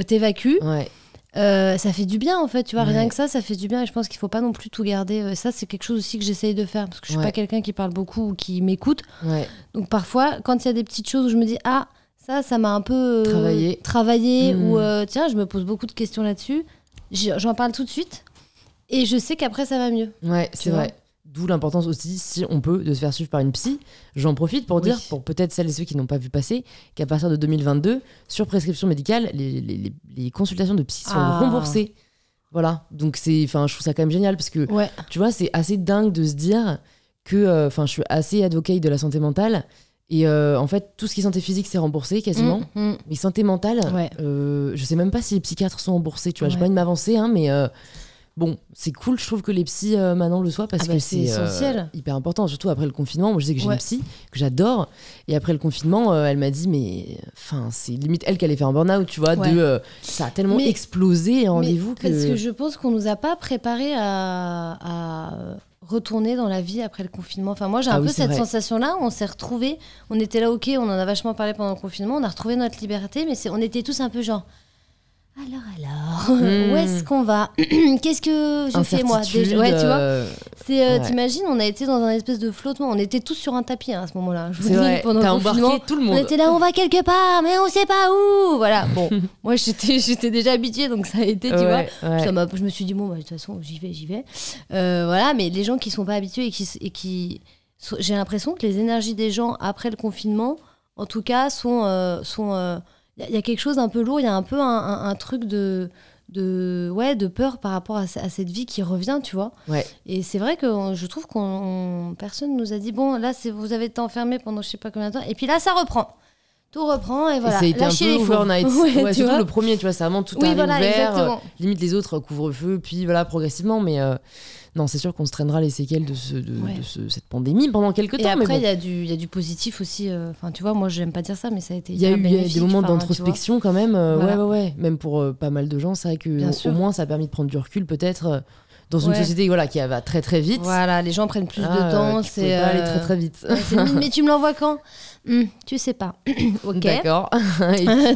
t'évacues. Ouais. Ça fait du bien en fait, tu vois, rien que ça fait du bien, et je pense qu'il faut pas non plus tout garder. Ça, c'est quelque chose aussi que j'essaye de faire parce que je suis pas quelqu'un qui parle beaucoup ou qui m'écoute. Donc parfois, quand il y a des petites choses où je me dis ah, ça m'a un peu travaillé ou tiens, je me pose beaucoup de questions là-dessus, j'en parle tout de suite et je sais qu'après ça va mieux. Ouais, c'est vrai. D'où l'importance aussi, si on peut, de se faire suivre par une psy. J'en profite pour dire, pour peut-être celles et ceux qui n'ont pas vu passer, qu'à partir de 2022, sur prescription médicale, les consultations de psy sont remboursées. Voilà. Donc, je trouve ça quand même génial parce que, tu vois, c'est assez dingue de se dire que, je suis assez advocate de la santé mentale Et en fait, tout ce qui est santé physique, c'est remboursé quasiment. Mais santé mentale, je sais même pas si les psychiatres sont remboursés. Tu vois, j'ai pas envie de m'avancer, hein, mais bon, c'est cool, je trouve que les psys maintenant le soient parce que c'est essentiel. Hyper important, surtout après le confinement. Moi, je sais que j'ai une psy que j'adore. Et après le confinement, elle m'a dit, mais c'est limite elle qui allait faire un burn-out, tu vois, ça a tellement explosé rendez-vous que. Parce que je pense qu'on nous a pas préparés à retourner dans la vie après le confinement. Enfin, moi, j'ai un peu cette sensation-là. On s'est retrouvés. On était là, ok, on en a vachement parlé pendant le confinement. On a retrouvé notre liberté, mais on était tous un peu genre. Alors, où est-ce qu'on va? Qu'est-ce que je fais moi déjà? Ouais, tu vois. T'imagines, on a été dans un espèce de flottement. On était tous sur un tapis à ce moment-là. Je vous dis, pendant le confinement, tout le monde. On était là, on va quelque part, mais on sait pas où. Voilà. Bon, moi j'étais déjà habituée, donc ça a été, tu vois. Je me suis dit bon, de toute façon, j'y vais. Voilà, mais les gens qui sont pas habitués et qui j'ai l'impression que les énergies des gens après le confinement, en tout cas, sont il y a quelque chose d'un peu lourd, il y a un peu un truc de peur par rapport à cette vie qui revient, tu vois. Et c'est vrai que je trouve que personne nous a dit, bon, là, vous avez été enfermés pendant je sais pas combien de temps, et puis là, ça reprend. Tout reprend, et voilà. Et ça a été un peu overnight. Surtout le premier, tu vois, c'est vraiment tout arrive ouvert. Exactement. Limite les autres, couvre-feu, puis voilà, progressivement, mais... Non, c'est sûr qu'on se traînera les séquelles de cette pandémie pendant quelques temps. Et après, il y a du positif aussi. Enfin, tu vois, moi, j'aime pas dire ça, mais ça a été. Il y a eu des moments d'introspection quand même. Ouais. Même pour pas mal de gens, c'est vrai que au moins, ça a permis de prendre du recul, peut-être. Dans une société qui va très très vite. Voilà, les gens prennent plus de temps. C'est pas aller très très vite. Mais tu me l'envoies quand? Tu sais pas. Ok. D'accord.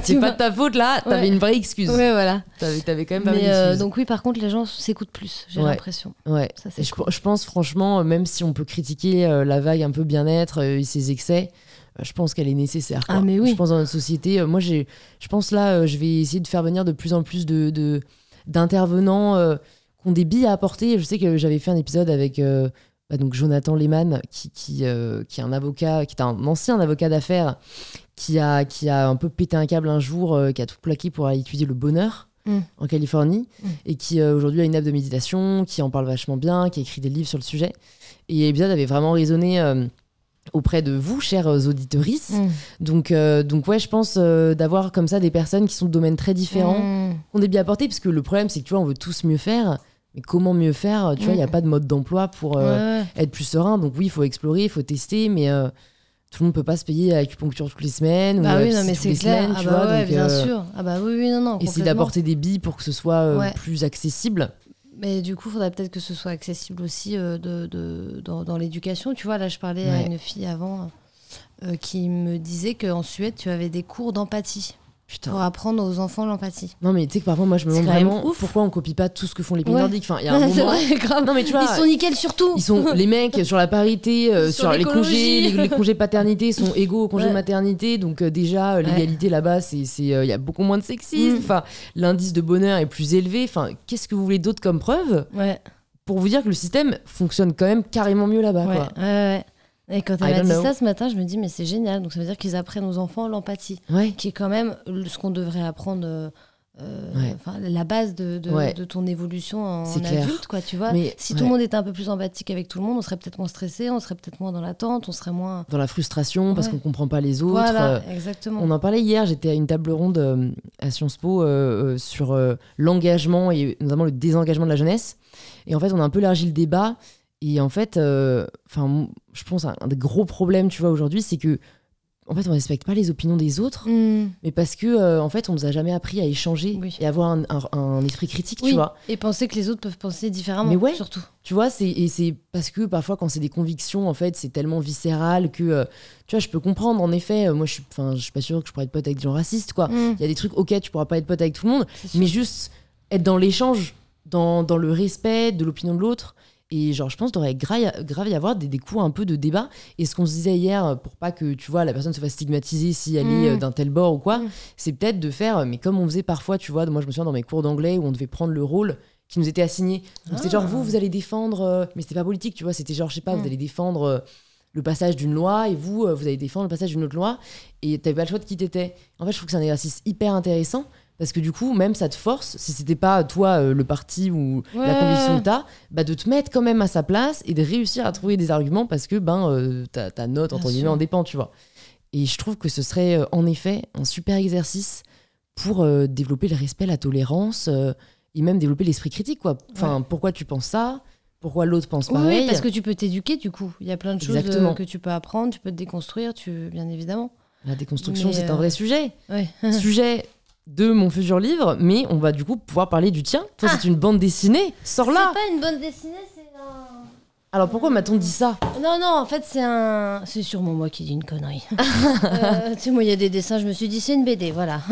C'est pas de ta faute là. T'avais une vraie excuse. Ouais, voilà. T'avais quand même pas une excuse. Donc oui, par contre, les gens s'écoutent plus. J'ai l'impression. Ouais. Ça, je pense franchement, même si on peut critiquer la vague un peu bien-être et ses excès, je pense qu'elle est nécessaire. Quoi. Ah mais oui. Je pense dans notre société. Moi, je pense là, je vais essayer de faire venir de plus en plus d'intervenants. Qui ont des billes à apporter. Je sais que j'avais fait un épisode avec donc Jonathan Lehmann, qui est un avocat, qui est un ancien avocat d'affaires, qui a un peu pété un câble un jour, qui a tout plaqué pour aller étudier le bonheur en Californie, et qui aujourd'hui a une app de méditation, qui en parle vachement bien, qui a écrit des livres sur le sujet. Et l'épisode avait vraiment résonné auprès de vous, chers auditorices. Donc ouais, je pense d'avoir comme ça des personnes qui sont de domaines très différents, qui ont des billes à apporter, parce que le problème, c'est que tu vois, on veut tous mieux faire. Mais comment mieux faire? Tu vois, il n'y a pas de mode d'emploi pour être plus serein. Donc oui, il faut explorer, il faut tester, mais tout le monde ne peut pas se payer l'acupuncture toutes les semaines. Bah ou oui, non, mais c'est clair. semaines, tu vois, donc, bien sûr. Ah bah oui, non. Essayer d'apporter des billes pour que ce soit plus accessible. Mais du coup, il faudrait peut-être que ce soit accessible aussi dans l'éducation. Tu vois, là, je parlais à une fille avant qui me disait qu'en Suède, tu avais des cours d'empathie. Putain. Pour apprendre aux enfants l'empathie. Non mais tu sais que parfois moi je me demande vraiment pourquoi on copie pas tout ce que font les pays nordiques. Enfin, il y a un moment. C'est vrai, grave. Non mais tu vois, ils sont nickel sur tout. Ils sont les mecs sur la parité, sur les congés paternité sont égaux aux congés maternité. Donc déjà l'égalité là-bas c'est il y a beaucoup moins de sexisme. Enfin, l'indice de bonheur est plus élevé. Enfin, qu'est-ce que vous voulez d'autre comme preuve pour vous dire que le système fonctionne quand même carrément mieux là-bas quoi. Ouais. Et quand elle m'a dit ça ce matin, je me dis mais c'est génial. Donc ça veut dire qu'ils apprennent aux enfants l'empathie, qui est quand même ce qu'on devrait apprendre, la base de ton évolution en adulte, quoi. Tu vois. Mais, si tout le monde était un peu plus empathique avec tout le monde, on serait peut-être moins stressé, on serait peut-être moins dans l'attente, on serait moins dans la frustration parce qu'on comprend pas les autres. Voilà, exactement. On en parlait hier. J'étais à une table ronde à Sciences Po sur l'engagement et notamment le désengagement de la jeunesse. Et en fait, on a un peu élargi le débat. Et en fait, je pense un des gros problèmes, tu vois, aujourd'hui, c'est que en fait, on respecte pas les opinions des autres, mais parce que en fait, on nous a jamais appris à échanger et avoir un esprit critique, tu vois. Et penser que les autres peuvent penser différemment, mais surtout. Tu vois, c'est parce que parfois, quand c'est des convictions, en fait, c'est tellement viscéral que tu vois, je peux comprendre. En effet, moi, je suis pas sûre que je pourrais être pote avec des gens racistes, quoi. Il y a des trucs, ok, tu pourras pas être pote avec tout le monde, mais juste être dans l'échange, dans le respect de l'opinion de l'autre. Et genre, je pense qu'il devrait grave y avoir des cours un peu de débat. Et ce qu'on se disait hier, pour pas que tu vois la personne se fasse stigmatiser si elle est d'un tel bord ou quoi, c'est peut-être de faire, mais comme on faisait parfois, tu vois, moi je me souviens dans mes cours d'anglais où on devait prendre le rôle qui nous était assigné. Donc c'était genre, vous allez défendre, mais c'était pas politique, tu vois, c'était genre, je sais pas, vous allez défendre le passage d'une loi et vous allez défendre le passage d'une autre loi. Et t'avais pas le choix de qui t'étais. En fait, je trouve que c'est un exercice hyper intéressant. Parce que du coup, même ça te force, si c'était pas toi le parti ou la conviction que t'as, de te mettre quand même à sa place et de réussir à trouver des arguments parce que ta note, entre guillemets, en dépend, tu vois. Et je trouve que ce serait en effet un super exercice pour développer le respect, la tolérance et même développer l'esprit critique, quoi. Enfin, pourquoi tu penses ça ? Pourquoi l'autre pense pareil ? Oui, parce que tu peux t'éduquer du coup. Il y a plein de choses que tu peux apprendre, tu peux te déconstruire, bien évidemment. La déconstruction, c'est un vrai sujet. Ouais. Sujet de mon futur livre, mais on va du coup pouvoir parler du tien. Toi, c'est une bande dessinée. Sors là. C'est pas une bande dessinée, c'est un... Alors pourquoi m'a-t-on dit ça ? Non, en fait, c'est sûrement moi qui dis une connerie. Tu sais, moi, il y a des dessins, je me suis dit, c'est une BD, voilà.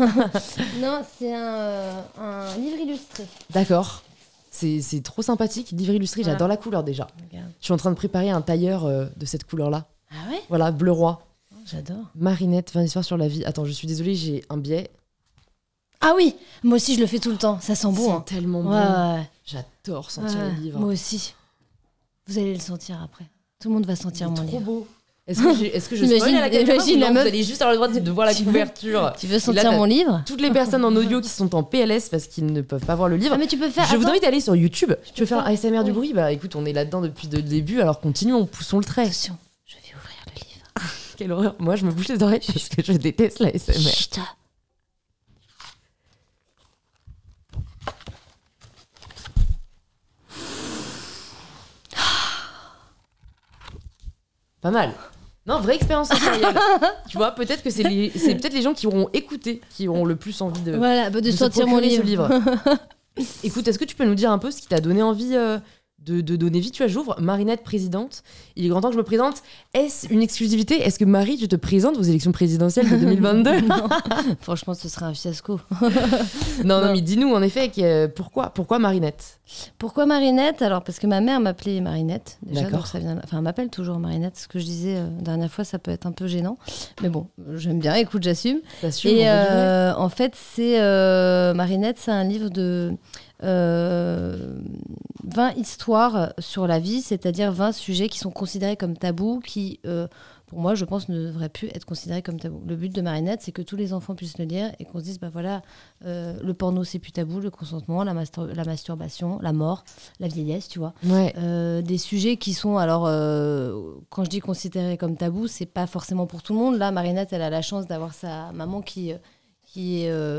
Non, c'est un livre illustré. D'accord. C'est trop sympathique, livre illustré, voilà. J'adore la couleur déjà. Regarde. Je suis en train de préparer un tailleur de cette couleur-là. Ah ouais ? Voilà, bleu roi. J'adore. Marinette, 20 histoires sur la vie. Attends, je suis désolée, j'ai un biais. Ah oui, moi aussi je le fais tout le temps, ça sent bon. C'est tellement bon. Ouais. J'adore sentir les livres. Moi aussi. Vous allez le sentir après. Tout le monde va sentir mon livre. C'est trop beau. Est-ce que je spoil à la caméra ou non, vous allez juste avoir le droit de voir la couverture. Tu veux sentir mon livre ? Toutes les personnes en audio qui sont en PLS parce qu'ils ne peuvent pas voir le livre. Ah mais tu peux faire. Je vous invite à aller sur YouTube. Tu veux faire un ASMR du bruit ? Bah écoute, on est là-dedans depuis le début, alors continuons, poussons le trait. Attention, je vais ouvrir le livre. Quelle horreur. Moi, je me bouche les oreilles parce que je déteste la ASMR. Chut. Pas mal. Non, vraie expérience sensorielle. Tu vois, peut-être que c'est peut-être les gens qui auront écouté qui auront le plus envie de sentir mon livre. Écoute, est-ce que tu peux nous dire un peu ce qui t'a donné envie de donner vie ? Tu vois, j'ouvre Marinette présidente. Il est grand temps que je me présente. Est-ce une exclusivité ? Est-ce que Marie, tu te présentes aux élections présidentielles de 2022 ? Non. Franchement, ce serait un fiasco. non, mais dis-nous en effet pourquoi Marinette ? Pourquoi Marinette ? Alors parce que ma mère m'appelait Marinette. Déjà, D'accord. donc ça vient... Enfin, elle m'appelle toujours Marinette. Ce que je disais la dernière fois, ça peut être un peu gênant. Mais bon, j'aime bien. Écoute, j'assume. Et en fait, c'est Marinette, c'est un livre de 20 histoires sur la vie, c'est-à-dire 20 sujets qui sont considérés comme tabous, qui, pour moi, je pense, ne devraient plus être considérés comme tabous. Le but de Marinette, c'est que tous les enfants puissent le lire et qu'on se dise, bah voilà, le porno, c'est plus tabou, le consentement, la masturbation, la mort, la vieillesse, tu vois. Ouais. Des sujets qui sont, alors, quand je dis considérés comme tabous, c'est pas forcément pour tout le monde. Là, Marinette, elle a la chance d'avoir sa maman qui est,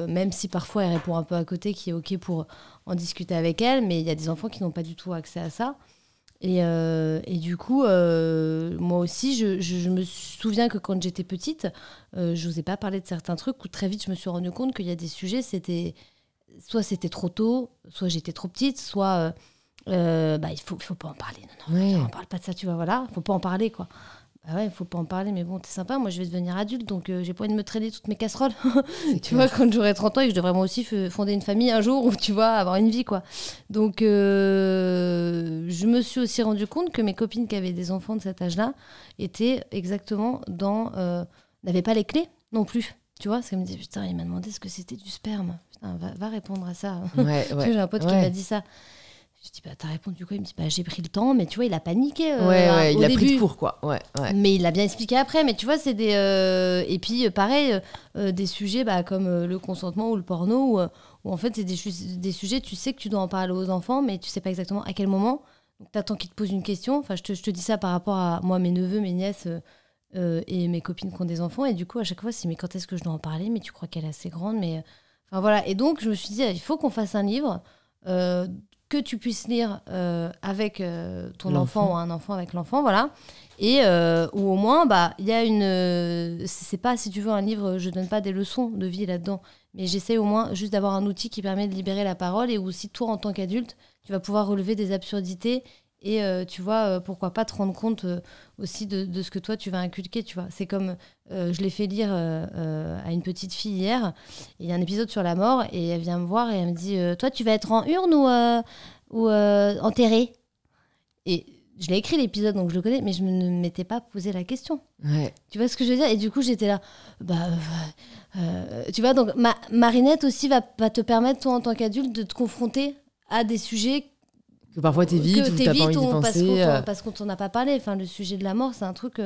même si parfois elle répond un peu à côté, qui est OK pour en discuter avec elle, mais il y a des enfants qui n'ont pas du tout accès à ça. Et du coup, moi aussi, je me souviens que quand j'étais petite, je n'osais pas parler de certains trucs, où très vite je me suis rendu compte qu'il y a des sujets, soit c'était trop tôt, soit j'étais trop petite, soit il faut pas en parler. Non, on parle pas de ça, tu vois, voilà, faut pas en parler, quoi. Ah ouais, il faut pas en parler, mais bon, t'es sympa, moi je vais devenir adulte, donc j'ai pas envie de me traîner toutes mes casseroles. Tu vois, quand j'aurai 30 ans et que je devrais moi aussi fonder une famille un jour, ou tu vois, avoir une vie, quoi. Donc je me suis aussi rendu compte que mes copines qui avaient des enfants de cet âge-là étaient exactement n'avaient pas les clés non plus. Tu vois, parce qu'elles me disaient, putain, il m'a demandé ce que c'était du sperme. Putain, va répondre à ça. Ouais. Tu vois, j'ai un pote qui m'a dit ça. Je dis, bah, t'as répondu quoi ? Il me dit, bah, j'ai pris le temps, mais tu vois, il a paniqué. Il au a début. pris de court, quoi. Ouais. Mais il a bien expliqué après. Mais tu vois, c'est des. Et puis, pareil, des sujets comme le consentement ou le porno, où en fait, c'est des sujets, tu sais que tu dois en parler aux enfants, mais tu sais pas exactement à quel moment. Donc, t'attends qu'ils te posent une question. Enfin, je te dis ça par rapport à moi, mes neveux, mes nièces et mes copines qui ont des enfants. Et du coup, à chaque fois, c'est, mais quand est-ce que je dois en parler ? Mais tu crois qu'elle est assez grande, mais. Enfin, voilà. Et donc, je me suis dit, il faut qu'on fasse un livre. Que tu puisses lire avec ton enfant ou un enfant avec l'enfant, voilà. Et où au moins, il y a une... c'est pas, si tu veux, un livre, je donne pas des leçons de vie là-dedans, mais j'essaie au moins juste d'avoir un outil qui permet de libérer la parole et où si toi, en tant qu'adulte, tu vas pouvoir relever des absurdités et tu vois, pourquoi pas te rendre compte aussi de ce que toi, tu vas inculquer, tu vois. C'est comme, je l'ai fait lire à une petite fille hier, et il y a un épisode sur la mort, et elle vient me voir et elle me dit, toi, tu vas être en urne ou enterré ? Et je l'ai écrit l'épisode, donc je le connais, mais je ne m'étais pas posé la question. Ouais. Tu vois ce que je veux dire ? Et du coup, j'étais là, tu vois, donc Marinette aussi va te permettre, toi, en tant qu'adulte, de te confronter à des sujets que parfois t'évites ou t'as pas envie d'y penser. Parce qu'on t'en a pas parlé. Enfin, le sujet de la mort, c'est un truc...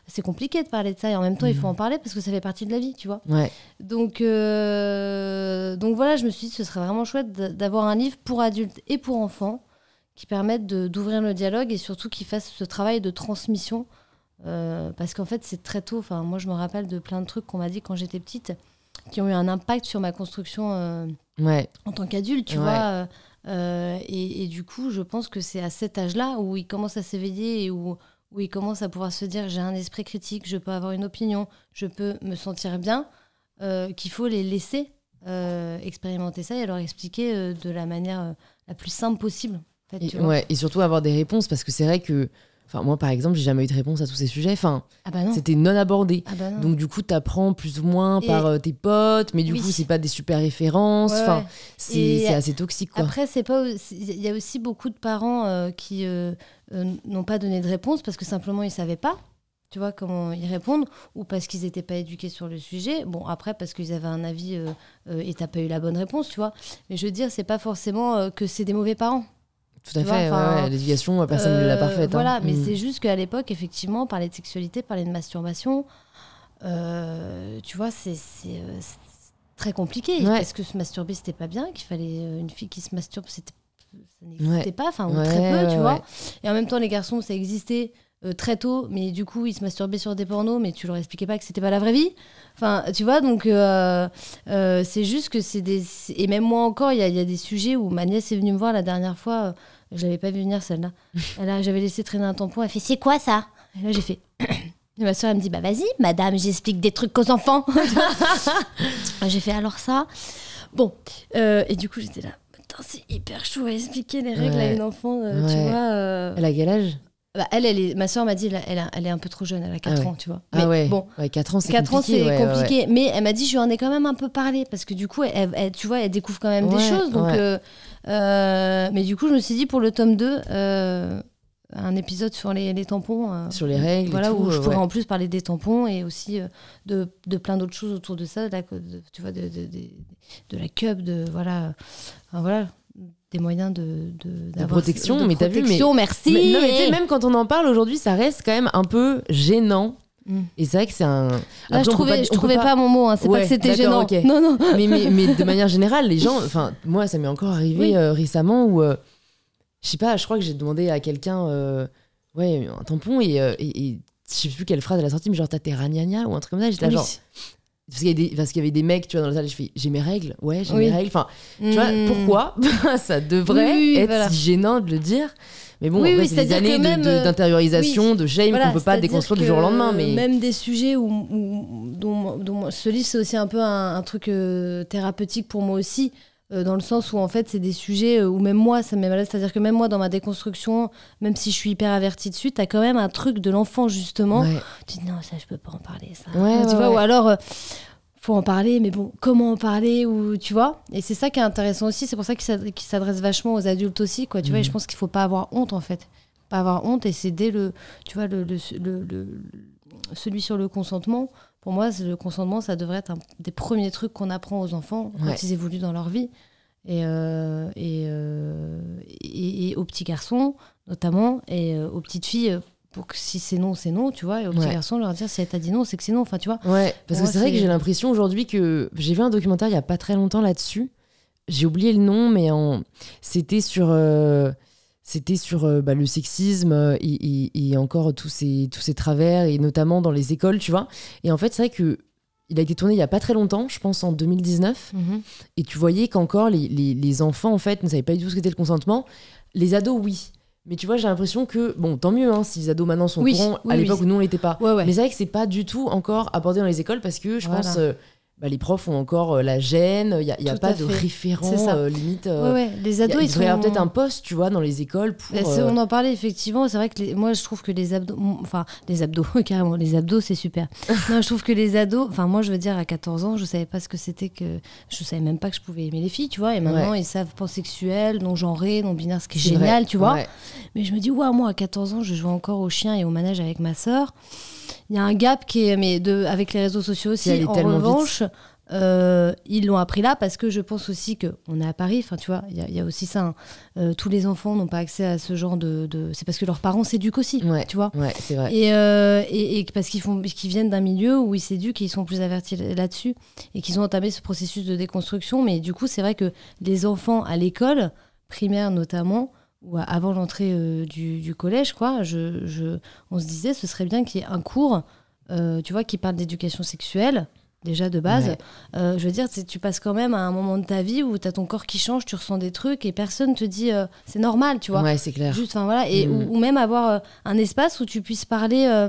c'est compliqué de parler de ça. Et en même temps, il faut en parler parce que ça fait partie de la vie, tu vois. Ouais. Donc voilà, je me suis dit que ce serait vraiment chouette d'avoir un livre pour adultes et pour enfants qui permettent d'ouvrir le dialogue et surtout qui fasse ce travail de transmission Parce qu'en fait, c'est très tôt. Enfin, moi, je me rappelle de plein de trucs qu'on m'a dit quand j'étais petite, qui ont eu un impact sur ma construction en tant qu'adulte, tu vois. Et du coup, je pense que c'est à cet âge-là où il commence à s'éveiller et où il commence à pouvoir se dire j'ai un esprit critique, je peux avoir une opinion, je peux me sentir bien, qu'il faut les laisser expérimenter ça et leur expliquer de la manière la plus simple possible. En fait, et surtout avoir des réponses, parce que c'est vrai que moi, par exemple, j'ai jamais eu de réponse à tous ces sujets. C'était non abordé. Donc, du coup, t'apprends plus ou moins par tes potes, mais du coup, c'est pas des super références. C'est assez toxique, quoi. Après, il y a aussi beaucoup de parents qui n'ont pas donné de réponse parce que simplement, ils savaient pas, tu vois, comment y répondre, ou parce qu'ils n'étaient pas éduqués sur le sujet. Bon, après, parce qu'ils avaient un avis et t'as pas eu la bonne réponse, tu vois. Mais je veux dire, c'est pas forcément que c'est des mauvais parents. Tout à fait, l'éducation, personne ne l'a parfaite. Voilà, mais c'est juste qu'à l'époque, effectivement, parler de sexualité, parler de masturbation, tu vois, c'est très compliqué. Parce que se masturber, c'était pas bien, qu'il fallait une fille qui se masturbe, ça n'existait pas, ou très peu, tu vois. Et en même temps, les garçons, ça existait très tôt, mais du coup, ils se masturbaient sur des pornos, mais tu leur expliquais pas que c'était pas la vraie vie. Enfin, tu vois, donc c'est juste que c'est des... Et même moi encore, il y a des sujets où ma nièce est venue me voir la dernière fois, je l'avais pas vu venir celle-là. J'avais laissé traîner un tampon, elle fait « c'est quoi ça ?» Et là j'ai fait... Et ma soeur elle me dit « bah vas-y madame, j'explique des trucs aux enfants. » J'ai fait « alors ça ?» Bon, et du coup j'étais là, attends, c'est hyper chaud à expliquer les règles à une enfant, tu vois. Elle a quel âge ? Ma soeur m'a dit elle est un peu trop jeune, elle a 4 ans, tu vois. Mais bon, 4 ans, c'est 4 compliqué. Ans, c'est compliqué. Mais elle m'a dit, je lui en ai quand même un peu parlé. Parce que du coup, tu vois, elle découvre quand même des choses. Donc, mais du coup, je me suis dit, pour le tome 2, un épisode sur les tampons. Sur les règles. Voilà, et tout, où je pourrais en plus parler des tampons et aussi de plein d'autres choses autour de ça. Tu vois, de la cup, voilà. Enfin, voilà. Des moyens de protection, mais t'as vu, merci. Mais, non, mais même quand on en parle aujourd'hui, ça reste quand même un peu gênant. Et c'est vrai que c'est un... Là, après, je trouvais pas mon mot, hein. C'est pas que c'était gênant. Okay. Non. mais de manière générale, les gens... Enfin, moi, ça m'est encore arrivé récemment où... je sais pas, je crois que j'ai demandé à quelqu'un un tampon et je sais plus quelle phrase elle a sorti, mais genre t'as tes ragnagnas ou un truc comme ça. J'étais là genre... Parce qu'il y avait des mecs, tu vois, dans la salle, je fais j'ai mes règles, j'ai mes règles. Enfin, tu vois, pourquoi ça devrait être si gênant de le dire. Mais bon, c'est des années d'intériorisation, de shame qu'on peut pas déconstruire du jour au lendemain. Mais même des sujets dont ce livre, c'est aussi un peu un truc thérapeutique pour moi aussi. Dans le sens où en fait c'est des sujets où même moi ça me met mal à l'aise, c'est-à-dire que même moi dans ma déconstruction, même si je suis hyper avertie dessus, t'as quand même un truc de l'enfant justement, tu dis non ça je peux pas en parler ça, tu vois, ou alors faut en parler mais bon comment en parler, ou tu vois, et c'est ça qui est intéressant aussi, c'est pour ça qu'il s'adresse vachement aux adultes aussi, quoi, tu vois, et je pense qu'il faut pas avoir honte en fait, pas avoir honte, et c'est dès celui sur le consentement. Pour moi, le consentement, ça devrait être un des premiers trucs qu'on apprend aux enfants quand ils évoluent dans leur vie. Et aux petits garçons, notamment, et aux petites filles, pour que si c'est non, tu vois. Et aux petits garçons, leur dire si elle t'a dit non, c'est que c'est non. Enfin, tu vois. Ouais, parce que c'est vrai que j'ai l'impression aujourd'hui que... J'ai vu un documentaire il n'y a pas très longtemps là-dessus. J'ai oublié le nom, mais c'était sur... le sexisme et encore tous ces travers, et notamment dans les écoles, tu vois. Et en fait, c'est vrai qu'il a été tourné il n'y a pas très longtemps, je pense en 2019. Et tu voyais qu'encore les enfants, en fait, ne savaient pas du tout ce qu'était le consentement. Les ados, oui. Mais tu vois, j'ai l'impression que, bon, tant mieux, hein, si les ados maintenant sont au courant, à l'époque où nous, on l'était pas. Mais c'est vrai que c'est pas du tout encore abordé dans les écoles parce que je pense... les profs ont encore la gêne, il n'y a pas de référent limite. Les ados, il devrait y avoir peut-être un poste, tu vois, dans les écoles pour... On en parlait effectivement, c'est vrai que moi je trouve que les abdos, carrément, les abdos c'est super. Non, je trouve que les ados, moi je veux dire à 14 ans, je savais pas ce que c'était, que je savais même pas que je pouvais aimer les filles, tu vois, et maintenant ils savent pansexuel, non-genré, non-binaire, ce qui est génial, tu vois. Mais je me dis, moi à 14 ans, je jouais encore au chien et au manège avec ma sœur. Il y a un gap qui est, avec les réseaux sociaux aussi. En revanche, ils l'ont appris là parce que je pense aussi qu'on est à Paris. Enfin, tu vois, il y a aussi ça. Tous les enfants n'ont pas accès à ce genre de... C'est parce que leurs parents s'éduquent aussi, tu vois. Ouais, c'est vrai. Et parce qu'ils viennent d'un milieu où ils s'éduquent et ils sont plus avertis là-dessus et qu'ils ont entamé ce processus de déconstruction. Mais du coup, c'est vrai que les enfants à l'école, primaire notamment, ou avant l'entrée du collège, quoi, on se disait ce serait bien qu'il y ait un cours, tu vois, qui parle d'éducation sexuelle, déjà de base. Ouais. Je veux dire, tu passes quand même à un moment de ta vie où tu as ton corps qui change, tu ressens des trucs et personne te dit c'est normal, tu vois. Ouais, c'est clair. Juste, enfin voilà, et ou même avoir un espace où tu puisses parler,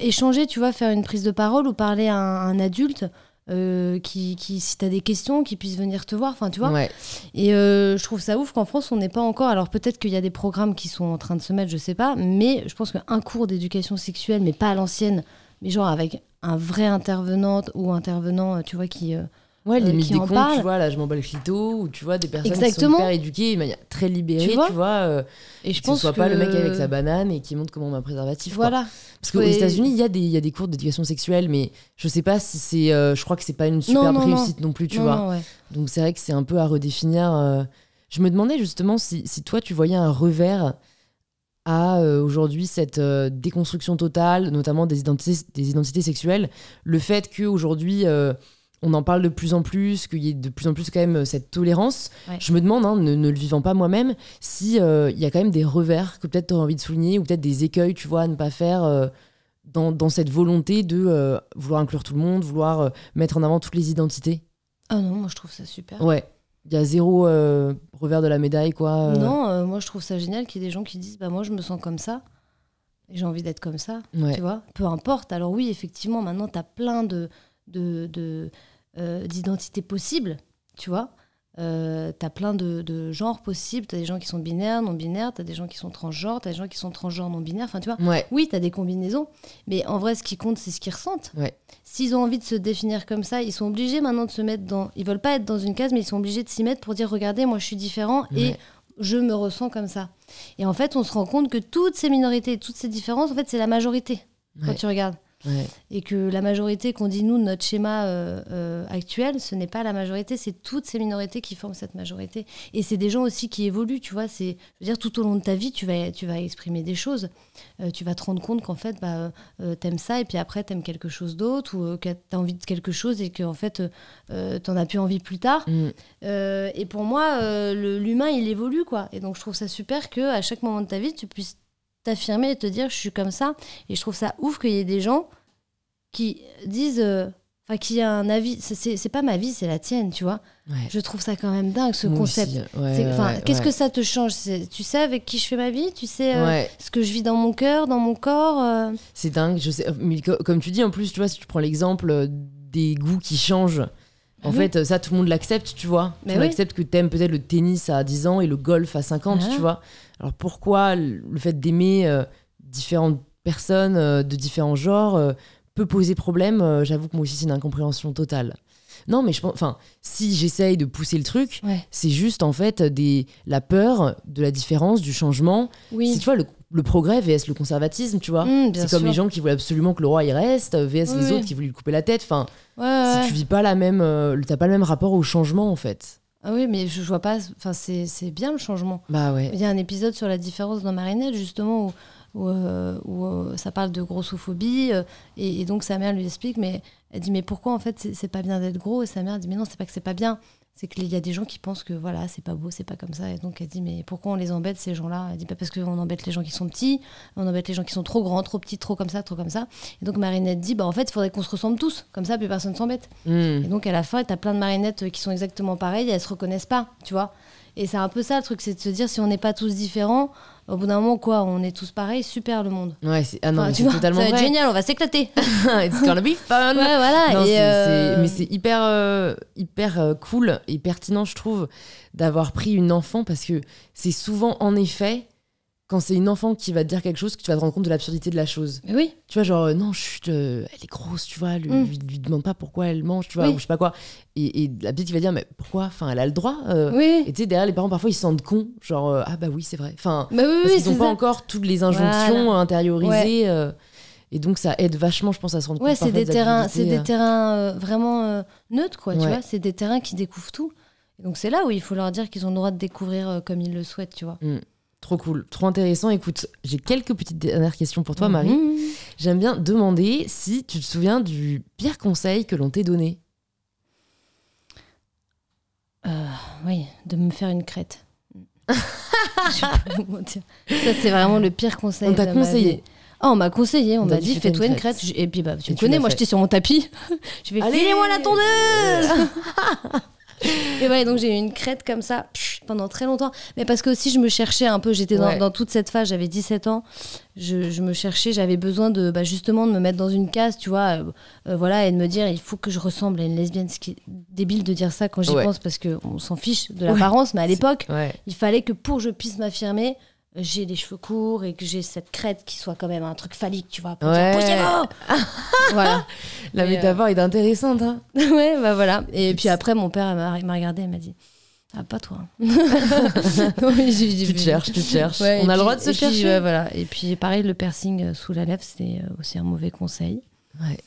échanger, tu vois, faire une prise de parole ou parler à un adulte. Qui si t'as des questions, qui puissent venir te voir, enfin tu vois. Ouais. Et je trouve ça ouf qu'en France on n'est pas encore. Alors peut-être qu'il y a des programmes qui sont en train de se mettre, je sais pas, mais je pense qu'un cours d'éducation sexuelle, mais pas à l'ancienne, mais genre avec un vrai intervenant ou intervenant, tu vois, qui limite qui des en comptes, parle. tu vois, là je m'en bats le clito, ou tu vois, des personnes Exactement. qui sont hyper éduquées, de manière très libérée, Tu vois, tu vois, et je que pense ce soit que pas le mec avec sa banane et qui montre comment on met un préservatif. Quoi. voilà. Parce qu'aux États-Unis, il y a des cours d'éducation sexuelle, mais je sais pas si c'est. Je crois que c'est pas une superbe réussite non plus, tu vois. Non, ouais. Donc c'est vrai que c'est un peu à redéfinir. Je me demandais justement si toi tu voyais un revers à aujourd'hui cette déconstruction totale, notamment des identités sexuelles. Le fait qu'aujourd'hui, on en parle de plus en plus, qu'il y ait de plus en plus quand même cette tolérance. Ouais. Je me demande, hein, ne le vivant pas moi-même, si il y a quand même des revers que peut-être tu aurais envie de souligner, ou peut-être des écueils, tu vois, à ne pas faire dans cette volonté de vouloir inclure tout le monde, vouloir mettre en avant toutes les identités. Ah non, moi je trouve ça super. Ouais. Il y a zéro revers de la médaille, quoi. Non, moi je trouve ça génial qu'il y ait des gens qui disent bah moi je me sens comme ça et j'ai envie d'être comme ça, Ouais. tu vois. Peu importe. Alors oui, effectivement, maintenant tu as plein d'identités possibles, tu vois. T'as plein de genres possibles. T'as des gens qui sont binaires, non binaires, t'as des gens qui sont transgenres, t'as des gens qui sont transgenres, non binaires. Enfin, tu vois. Ouais. Oui, t'as des combinaisons, mais en vrai, ce qui compte, c'est ce qu'ils ressentent. Ouais. S'ils ont envie de se définir comme ça, ils sont obligés maintenant de se mettre dans. Ils veulent pas être dans une case, mais ils sont obligés de s'y mettre pour dire regardez, moi, je suis différent et Ouais. je me ressens comme ça. Et en fait, on se rend compte que toutes ces minorités, toutes ces différences, en fait, c'est la majorité quand Ouais. tu regardes. Ouais. Et que la majorité qu'on dit, nous, notre schéma actuel, ce n'est pas la majorité, c'est toutes ces minorités qui forment cette majorité. Et c'est des gens aussi qui évoluent, tu vois. Je veux dire, tout au long de ta vie, tu vas exprimer des choses. Tu vas te rendre compte qu'en fait, t'aimes ça, et puis après, t'aimes quelque chose d'autre, ou que t'as envie de quelque chose, et qu'en fait, t'en as plus envie plus tard. Et pour moi, l'humain, il évolue, quoi. Et donc, je trouve ça super qu'à chaque moment de ta vie, tu puisses t'affirmer et te dire je suis comme ça. Et je trouve ça ouf qu'il y ait des gens qui disent qui a un avis, c'est pas ma vie, c'est la tienne, tu vois. Ouais. Je trouve ça quand même dingue, ce Moi concept. aussi. Ouais, Qu'est-ce que ça te change? Tu sais avec qui je fais ma vie, tu sais Ouais. ce que je vis dans mon cœur, dans mon corps. C'est dingue, je sais. Mais comme tu dis, en plus, tu vois, si tu prends l'exemple des goûts qui changent, en Oui. fait, ça, tout le monde l'accepte, tu vois. Tout Mais le monde oui. accepte que t'aimes peut-être le tennis à 10 ans et le golf à 50, Voilà. tu vois. Alors pourquoi le fait d'aimer différentes personnes de différents genres peut poser problème? J'avoue que moi aussi, c'est une incompréhension totale. Non, mais je pense, enfin, si j'essaye de pousser le truc, Ouais. c'est juste en fait la peur de la différence, du changement. Oui. C'est, tu vois, le progrès vs le conservatisme, tu vois. Bien C'est comme sûr. les gens qui voulaient absolument que le roi il reste, vs les Oui. autres qui voulaient lui couper la tête. Enfin, Ouais. si tu vis pas la même, t'as pas le même rapport au changement en fait. Ah oui, mais je vois pas. Enfin, c'est bien le changement. Bah ouais. Il y a un épisode sur la différence dans Marinette, justement, où ça parle de grossophobie. Et donc, sa mère lui explique, mais elle dit, mais pourquoi, en fait, c'est pas bien d'être gros? Et sa mère dit, mais non, c'est pas que c'est pas bien. C'est qu'il y a des gens qui pensent que, voilà, c'est pas beau, c'est pas comme ça. Et donc, elle dit, mais pourquoi on les embête, ces gens-là? Elle dit, pas parce qu'on embête les gens qui sont petits, on embête les gens qui sont trop grands, trop petits, trop comme ça, trop comme ça. Et donc, Marinette dit, bah, en fait, il faudrait qu'on se ressemble tous. Comme ça, plus personne s'embête. Et donc, à la fin, t'as plein de marionnettes qui sont exactement pareilles et elles se reconnaissent pas, tu vois. Et c'est un peu ça le truc, c'est de se dire si on n'est pas tous différents, au bout d'un moment, quoi, on est tous pareils, super le monde. Ouais, ah non, Enfin, mais tu c'est vois, totalement ça va être vrai. génial, on va s'éclater. It's gonna be fun. Ouais, voilà. Non, et mais c'est hyper cool et pertinent, je trouve, d'avoir pris une enfant parce que c'est souvent, en effet, quand c'est une enfant qui va te dire quelque chose, que tu vas te rendre compte de l'absurdité de la chose. Mais oui. Tu vois, genre, non, chut, elle est grosse, tu vois, lui demande pas pourquoi elle mange, tu vois, Oui. ou je sais pas quoi. Et la petite qui va dire, mais pourquoi? Enfin, elle a le droit. Oui. Et tu sais, derrière, les parents, parfois, ils se sentent cons. Genre, ah bah oui, c'est vrai. Enfin, Bah oui, parce oui, qu'ils n'ont c'est pas ça. encore toutes les injonctions Voilà. intériorisées. Et donc, ça aide vachement, je pense, à se rendre compte. Ouais, c'est parfois des terrains, absurdités. vraiment neutres, quoi. Tu Ouais. vois, c'est des terrains qui découvrent tout. Et donc c'est là où il faut leur dire qu'ils ont le droit de découvrir comme ils le souhaitent, tu vois. Trop cool, trop intéressant. Écoute, j'ai quelques petites dernières questions pour toi, Marie. Mhm. J'aime bien demander si tu te souviens du pire conseil que l'on t'ait donné. Oui, de me faire une crête. Je vais pas vous mentir. Ça, c'est vraiment le pire conseil. On t'a de ma conseillé. vie. Ah, on m'a conseillé, on On t'a m'a dit, dit fais-toi une crête. Et puis bah, tu me tu connais, l'as moi fait. j'étais sur mon tapis. Je vais Allez filez-moi la tondeuse. Et ouais, donc j'ai eu une crête comme ça pendant très longtemps. Mais parce que aussi je me cherchais un peu, j'étais dans toute cette phase, j'avais 17 ans. Je me cherchais, j'avais besoin de justement de me mettre dans une case, tu vois, voilà, et de me dire il faut que je ressemble à une lesbienne. Ce qui est débile de dire ça quand j'y pense parce qu'on s'en fiche de l'apparence, mais à l'époque, il fallait que pour que je puisse m'affirmer, j'ai les cheveux courts et que j'ai cette crête qui soit quand même un truc phallique, tu vois, pour dire poussez-vous. Voilà. La métaphore est intéressante. Hein. Ouais, bah voilà. Et puis après, mon père il m'a regardé et m'a dit ah, pas toi. Oui, tu te cherches. Ouais, on a puis, le droit de se chercher. Puis, voilà. Et puis pareil, le piercing sous la lèvre, c'était aussi un mauvais conseil. Ouais.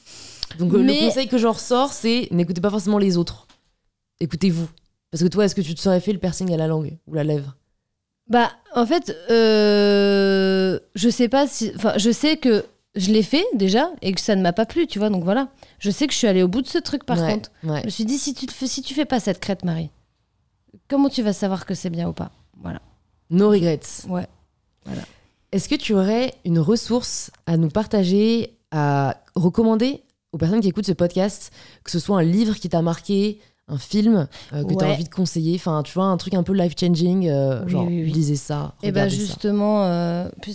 Donc le conseil que j'en ressors, c'est n'écoutez pas forcément les autres. Écoutez-vous. Parce que toi, est-ce que tu te serais fait le piercing à la langue ou la lèvre? Bah, en fait, je sais pas si... Enfin, je sais que je l'ai fait déjà et que ça ne m'a pas plu, tu vois, donc voilà. Je sais que je suis allée au bout de ce truc, par contre. Ouais. Je me suis dit, si tu fais pas cette crête, Marie, comment tu vas savoir que c'est bien ou pas? Voilà. No regrets. Ouais, voilà. Est-ce que tu aurais une ressource à nous partager, à recommander aux personnes qui écoutent ce podcast, que ce soit un livre qui t'a marqué, un film que tu as envie de conseiller, enfin tu vois un truc un peu life-changing, genre lisez ça, et bah regardez justement,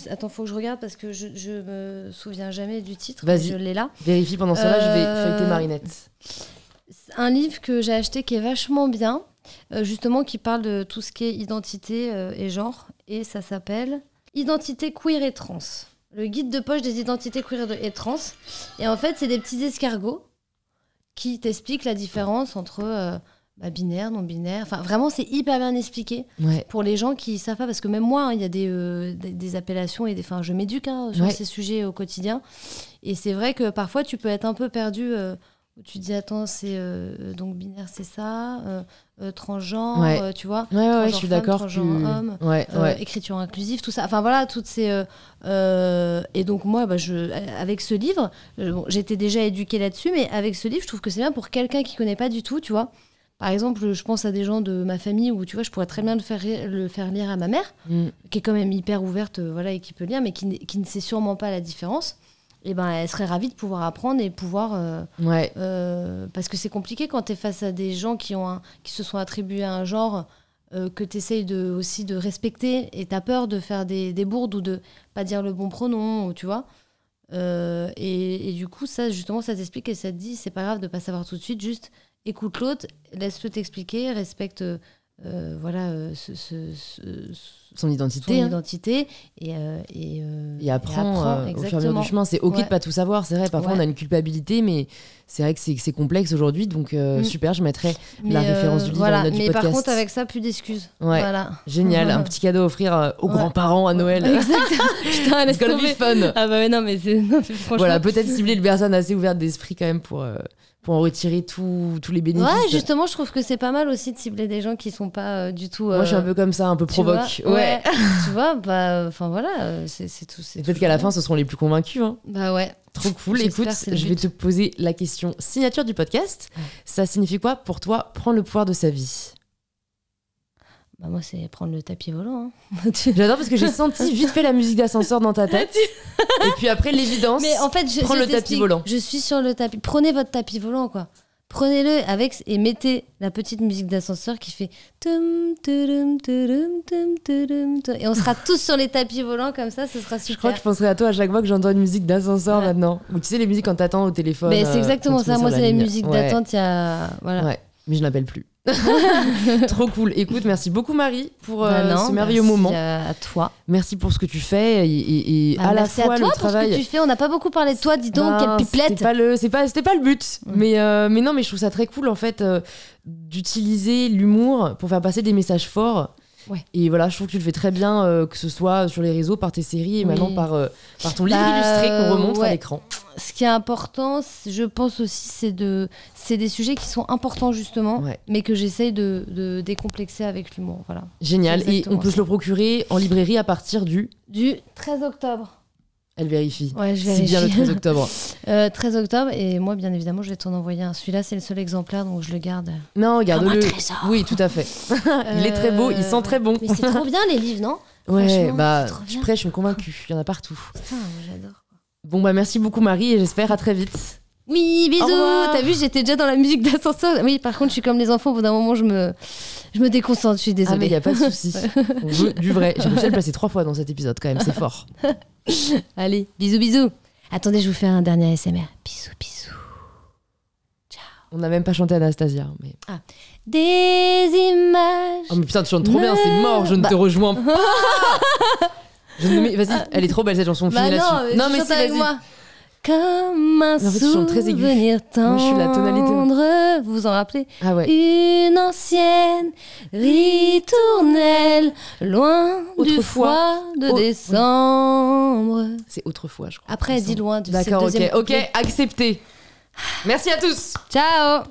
attends, faut que je regarde parce que je me souviens jamais du titre. Vas-y, je l'ai là. Vérifie pendant ce temps-là, je vais feuilleter Marinette. Un livre que j'ai acheté qui est vachement bien, justement qui parle de tout ce qui est identité et genre, et ça s'appelle Identité queer et trans. Le guide de poche des identités queer et trans. Et en fait, c'est des petits escargots qui t'explique la différence entre binaire, non-binaire. Enfin, vraiment, c'est hyper bien expliqué pour les gens qui savent pas. Parce que même moi, il y a des appellations et enfin, je m'éduque sur ces sujets au quotidien. Et c'est vrai que parfois, tu peux être un peu perdu. Tu te dis, attends, c'est donc binaire, c'est ça, transgenre, tu vois. Ouais, je suis d'accord. Transgenre homme, écriture inclusive, tout ça. Enfin, voilà, toutes ces... et donc, moi, avec ce livre, j'étais déjà éduquée là-dessus, mais avec ce livre, je trouve que c'est bien pour quelqu'un qui connaît pas du tout, tu vois. Par exemple, je pense à des gens de ma famille où, tu vois, je pourrais très bien le faire lire à ma mère, qui est quand même hyper ouverte, et qui peut lire, mais qui ne sait sûrement pas la différence. Et ben, elle serait ravie de pouvoir apprendre et pouvoir... parce que c'est compliqué quand tu es face à des gens qui se sont attribués à un genre que tu essayes aussi de respecter et tu as peur de faire des bourdes ou de pas dire le bon pronom, tu vois. Et du coup, ça, justement, ça t'explique et ça te dit, c'est pas grave de pas savoir tout de suite, juste écoute l'autre, laisse-le t'expliquer, respecte... son identité, et apprend au fur et à mesure du chemin. C'est ok de pas tout savoir, c'est vrai, parfois on a une culpabilité, mais c'est vrai que c'est complexe aujourd'hui, donc super, je mettrai la référence du livre dans la note du podcast. Mais par contre avec ça, plus d'excuses. Voilà. Génial, un petit cadeau à offrir aux grands-parents à Noël. Exactement. Putain, laisse tomber. It's gonna be fun. Ah bah ouais, non mais franchement... Voilà, peut-être cibler une personne assez ouverte d'esprit quand même pour en retirer tous les bénéfices. Ouais, justement, je trouve que c'est pas mal aussi de cibler des gens qui sont pas du tout... Moi, je suis un peu comme ça, un peu provoque. Ouais. Tu vois, enfin voilà, c'est tout. Et peut-être qu'à la fin, ce seront les plus convaincus. Hein. Bah ouais. Trop cool. Écoute, je vais te poser la question signature du podcast. Ça signifie quoi pour toi, prendre le pouvoir de sa vie? Bah moi, c'est prendre le tapis volant. J'adore parce que j'ai senti vite fait la musique d'ascenseur dans ta tête. Et puis après, l'évidence, mais en fait, prends le tapis volant. Je suis sur le tapis. Prenez votre tapis volant, quoi. Prenez-le et mettez la petite musique d'ascenseur qui fait tum, tudum, tudum, tum, tudum, tum. Et on sera tous sur les tapis volants comme ça, ce sera super. Je crois que je penserai à toi à chaque fois que j'entends une musique d'ascenseur maintenant. Ou tu sais, les musiques quand t'attends au téléphone. Mais c'est exactement ça. Moi, c'est les musiques d'attente. Il y a... Voilà. Ouais, mais je l'appelle plus. Trop cool. Écoute, merci beaucoup Marie pour ce merveilleux moment. À toi. Merci pour ce que tu fais et à la fois le travail. Pour ce que tu fais. On n'a pas beaucoup parlé de toi, dis donc, quelle pipelette. C'était pas le but. Mais non, mais je trouve ça très cool en fait d'utiliser l'humour pour faire passer des messages forts. Ouais. Et voilà, je trouve que tu le fais très bien, que ce soit sur les réseaux, par tes séries et maintenant par ton livre illustré qu'on remonte à l'écran. Ce qui est important, je pense aussi, c'est des sujets qui sont importants justement, mais que j'essaye de décomplexer avec l'humour. Voilà. Génial. Et on peut se le procurer en librairie à partir du 13 octobre. Elle vérifie. Ouais, je vérifie. C'est bien le 13 octobre. 13 octobre, et moi, bien évidemment, je vais t'en envoyer un. Celui-là, c'est le seul exemplaire, donc je le garde. Non, garde-le. Comme un trésor. Oui, tout à fait. Il est très beau, il sent très bon. Mais c'est trop bien, les livres, non? Ouais, Franchement, bah, c'est trop je bien. prêche, je suis convaincue. Il y en a partout. Putain, moi, j'adore. Bon, bah, merci beaucoup, Marie, et j'espère à très vite. Oui, bisous. Au revoir. T'as vu, j'étais déjà dans la musique d'ascenseur. Oui, par contre, je suis comme les enfants. Au bout d'un moment, je me déconcentre. Je suis Ah, mais désolée. il n'y a pas de souci. On veut du vrai. J'ai réussi à le placer 3 fois dans cet épisode, quand même, c'est fort. Allez, bisous, bisous. Attendez, je vous fais un dernier ASMR. Bisous, bisous. On n'a même pas chanté Anastasia. Mais... Des images. Oh, mais putain, tu chantes trop bien, c'est mort, je ne te rejoins pas. Vas-y, elle est trop belle cette chanson, on Bah finit non, là-dessus. mais chante avec vas-y. moi. Comme un Mais en fait, tu chantes très aigu. souvenir Moi, je suis la tonalité. tendre. Vous vous en rappelez? Ah ouais. Une ancienne ritournelle, loin du Autrefois. froid de Oh, oui. décembre. C'est autrefois, je crois. Après, dis loin du D'accord, deuxième ok, couplet. accepté. Merci à tous. Ciao.